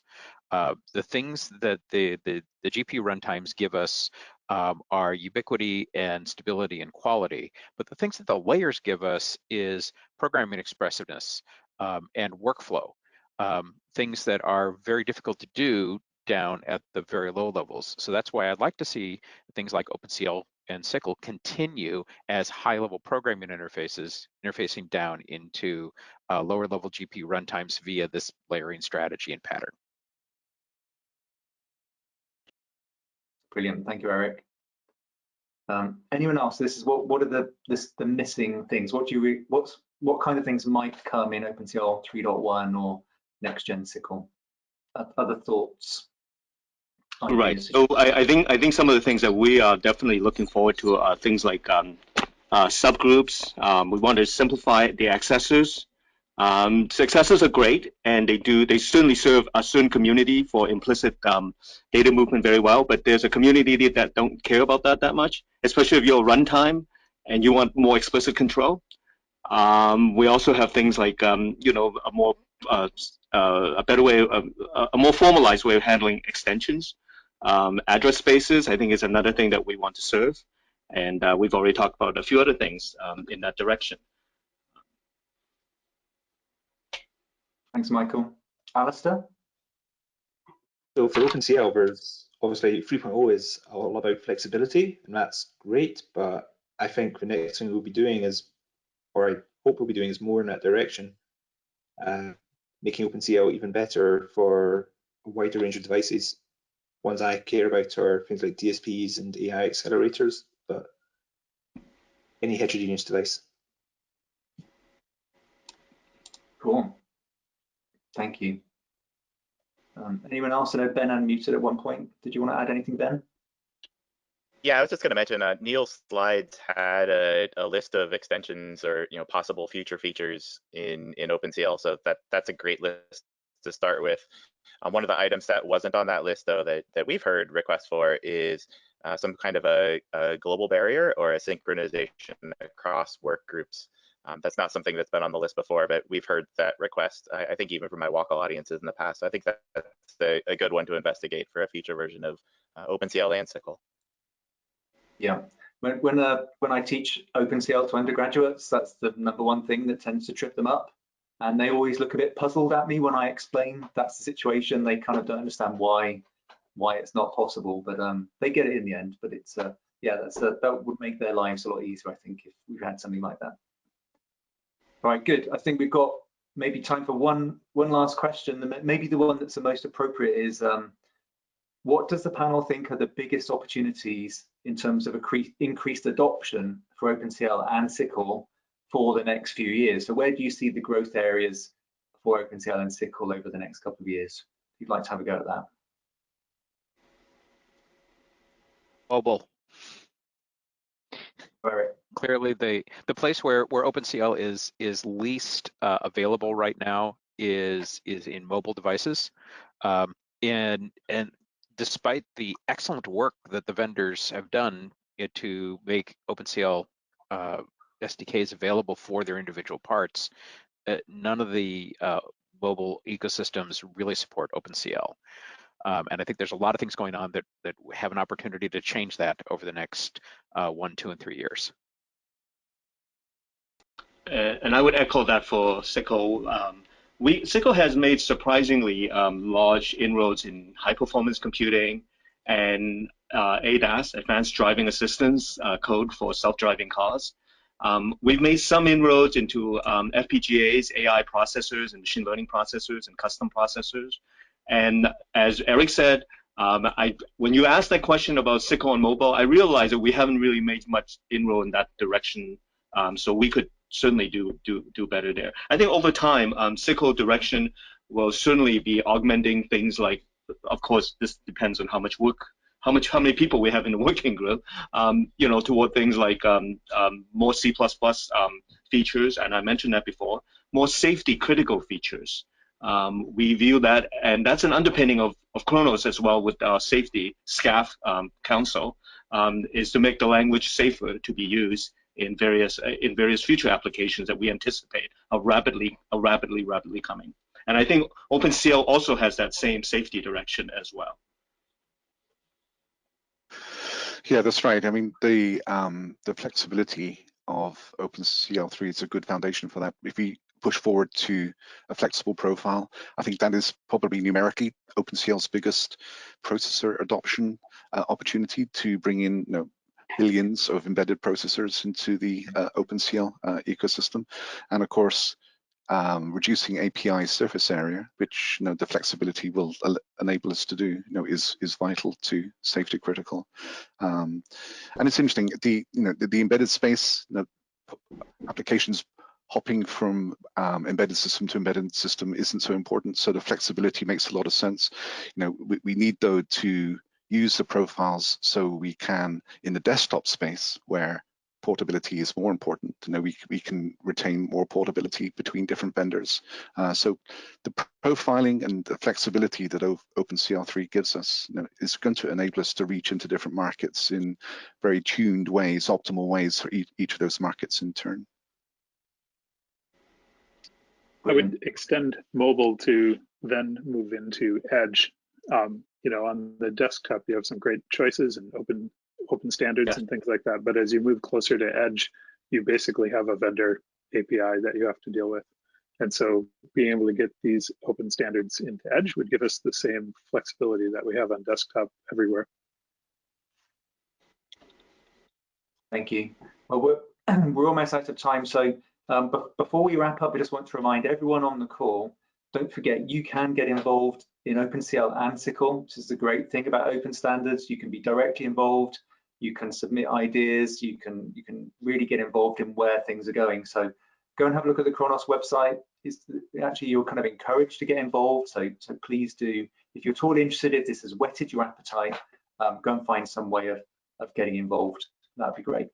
The things that the GPU runtimes give us are ubiquity and stability and quality, but the things that the layers give us is programming expressiveness and workflow, things that are very difficult to do down at the very low levels. So that's why I'd like to see things like OpenCL and SYCL continue as high-level programming interfaces, interfacing down into lower-level GPU runtimes via this layering strategy and pattern. Brilliant, thank you, Eric. Anyone else? This is what are the missing things? What kind of things might come in OpenCL 3.1 or next gen SYCL? Other thoughts? Right. So I think some of the things that we are definitely looking forward to are things like subgroups. We want to simplify the accessors. Accessors are great, and they certainly serve a certain community for implicit data movement very well. But there's a community that don't care about that much, especially if you're runtime and you want more explicit control. We also have things like you know, a better way, a more formalized way of handling extensions. Address spaces, I think, is another thing that we want to serve, and we've already talked about a few other things in that direction. Thanks, Michael. Alistair? So for OpenCL, there's obviously 3.0 is all about flexibility, and that's great, but I think the next thing we'll be doing is, or I hope we'll be doing, is more in that direction, making OpenCL even better for a wider range of devices. Ones I care about are things like DSPs and AI accelerators, but any heterogeneous device. Cool. Thank you. Anyone else? I know Ben unmuted at one point. Did you want to add anything, Ben? Yeah, I was just going to mention Neil's slides had a list of extensions or possible future features in OpenCL, so that's a great list to start with. One of the items that wasn't on that list, though, that we've heard requests for is some kind of a global barrier or a synchronization across work groups. That's not something that's been on the list before, but we've heard that request, I think, even from IWOCL audiences in the past. So I think that's a good one to investigate for a future version of OpenCL and SYCL. Yeah, when I teach OpenCL to undergraduates, that's the #1 thing that tends to trip them up. And they always look a bit puzzled at me when I explain that's the situation. They kind of don't understand why it's not possible, but they get it in the end. But it's yeah, that would make their lives a lot easier, I think, if we had something like that. All right, good. I think we've got maybe time for one last question. Maybe the one that's the most appropriate is, what does the panel think are the biggest opportunities in terms of increased adoption for OpenCL and SYCL for the next few years? So where do you see the growth areas for OpenCL and SYCL over the next couple of years? If you'd like to have a go at that. Mobile. Right. Clearly, the place where OpenCL is least available right now is in mobile devices, and despite the excellent work that the vendors have done to make OpenCL SDKs available for their individual parts, none of the mobile ecosystems really support OpenCL. And I think there's a lot of things going on that have an opportunity to change that over the next 1, 2, and 3 years. And I would echo that for SYCL. SYCL has made surprisingly large inroads in high-performance computing and ADAS, advanced driving assistance code for self-driving cars. We've made some inroads into FPGAs, AI processors, and machine learning processors, and custom processors. And as Eric said, When you asked that question about SYCL on mobile, I realized that we haven't really made much inroad in that direction. So we could certainly do better there. I think over time, SYCL direction will certainly be augmenting things like, of course, this depends on how much work, how many people we have in the working group, you know, toward things like more C++ features, and I mentioned that before, more safety critical features. We view that, and that's an underpinning of Khronos as well with our safety SCAF council, is to make the language safer to be used in various future applications that we anticipate are rapidly coming. And I think OpenCL also has that same safety direction as well. Yeah, that's right. I mean, the flexibility of OpenCL 3 is a good foundation for that. If we push forward to a flexible profile, I think that is probably numerically OpenCL's biggest processor adoption opportunity to bring in, you know, billions of embedded processors into the OpenCL ecosystem, and of course, reducing API surface area, which, you know, the flexibility will enable us to do, you know, is vital to safety critical. And it's interesting, the embedded space, you know, applications hopping from embedded system to embedded system isn't so important, so the flexibility makes a lot of sense. You know, we need though to use the profiles so we can, in the desktop space where portability is more important, you know, we can retain more portability between different vendors. So the profiling and the flexibility that OpenCL 3 gives us, you know, is going to enable us to reach into different markets in very tuned ways, optimal ways for each of those markets in turn. I would extend mobile to then move into Edge. You know, on the desktop, you have some great choices and open standards and things like that. But as you move closer to Edge, you basically have a vendor API that you have to deal with. And so being able to get these open standards into Edge would give us the same flexibility that we have on desktop everywhere. Thank you. Well, we're almost out of time. So before we wrap up, I just want to remind everyone on the call, don't forget, you can get involved in OpenCL and SYCL. This is the great thing about open standards. You can be directly involved. You can submit ideas. You can really get involved in where things are going. So go and have a look at the Khronos website. Actually, you're kind of encouraged to get involved. So please do. If you're at all interested, if this has whetted your appetite, go and find some way of getting involved. That'd be great.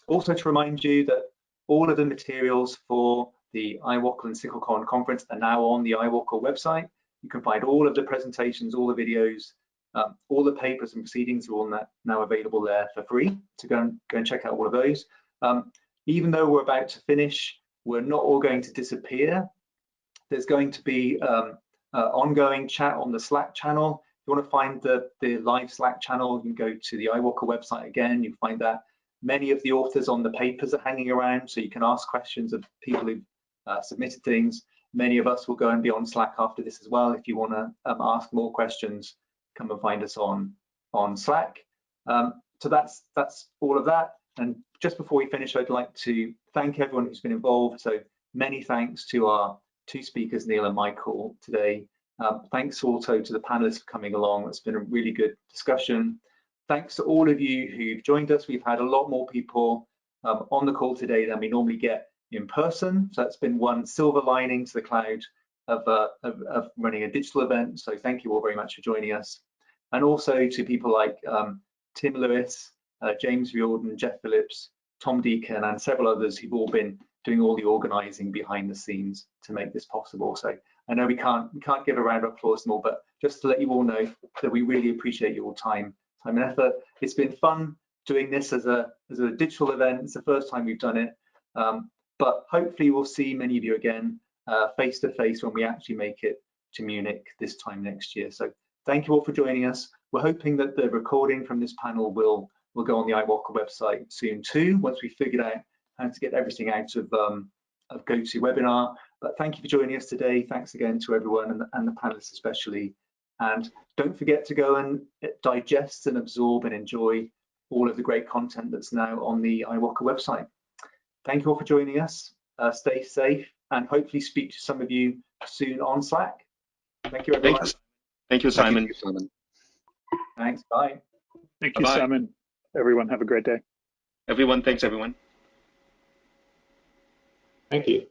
Also to remind you that all of the materials for the IWOCL and SYCLcon conference are now on the IWOCL website. You can find all of the presentations, all the videos, all the papers and proceedings are all now available there for free. So go and check out all of those. Even though we're about to finish, we're not all going to disappear. There's going to be ongoing chat on the Slack channel. If you want to find the live Slack channel, you can go to the IWOCL website again. You'll find that many of the authors on the papers are hanging around, so you can ask questions of people who've submitted things. Many of us will go and be on Slack after this as well. If you want to ask more questions, come and find us on Slack. So that's all of that. And just before we finish, I'd like to thank everyone who's been involved. So many thanks to our two speakers, Neil and Michael, today. Thanks also to the panelists for coming along. It's been a really good discussion. Thanks to all of you who've joined us. We've had a lot more people on the call today than we normally get in person. So that's been one silver lining to the cloud of running a digital event. So thank you all very much for joining us. And also to people like Tim Lewis, James Riordan, Jeff Phillips, Tom Deacon, and several others who've all been doing all the organizing behind the scenes to make this possible. So I know we can't give a round of applause and all, but just to let you all know that we really appreciate your time and effort. It's been fun doing this as a digital event. It's the first time we've done it, but hopefully we'll see many of you again face to face when we actually make it to Munich this time next year. So thank you all for joining us. We're hoping that the recording from this panel will go on the IWOCL website soon too, once we figured out how to get everything out of GoToWebinar. But thank you for joining us today. Thanks again to everyone and the panelists especially. And don't forget to go and digest and absorb and enjoy all of the great content that's now on the IWOCL website. Thank you all for joining us. Stay safe and hopefully speak to some of you soon on Slack. Thank you, everyone. Thank you, Simon. Thank you, Simon. Thanks. Bye. Thank you, Bye-bye. Simon. Everyone, have a great day. Everyone, thanks everyone. Thank you.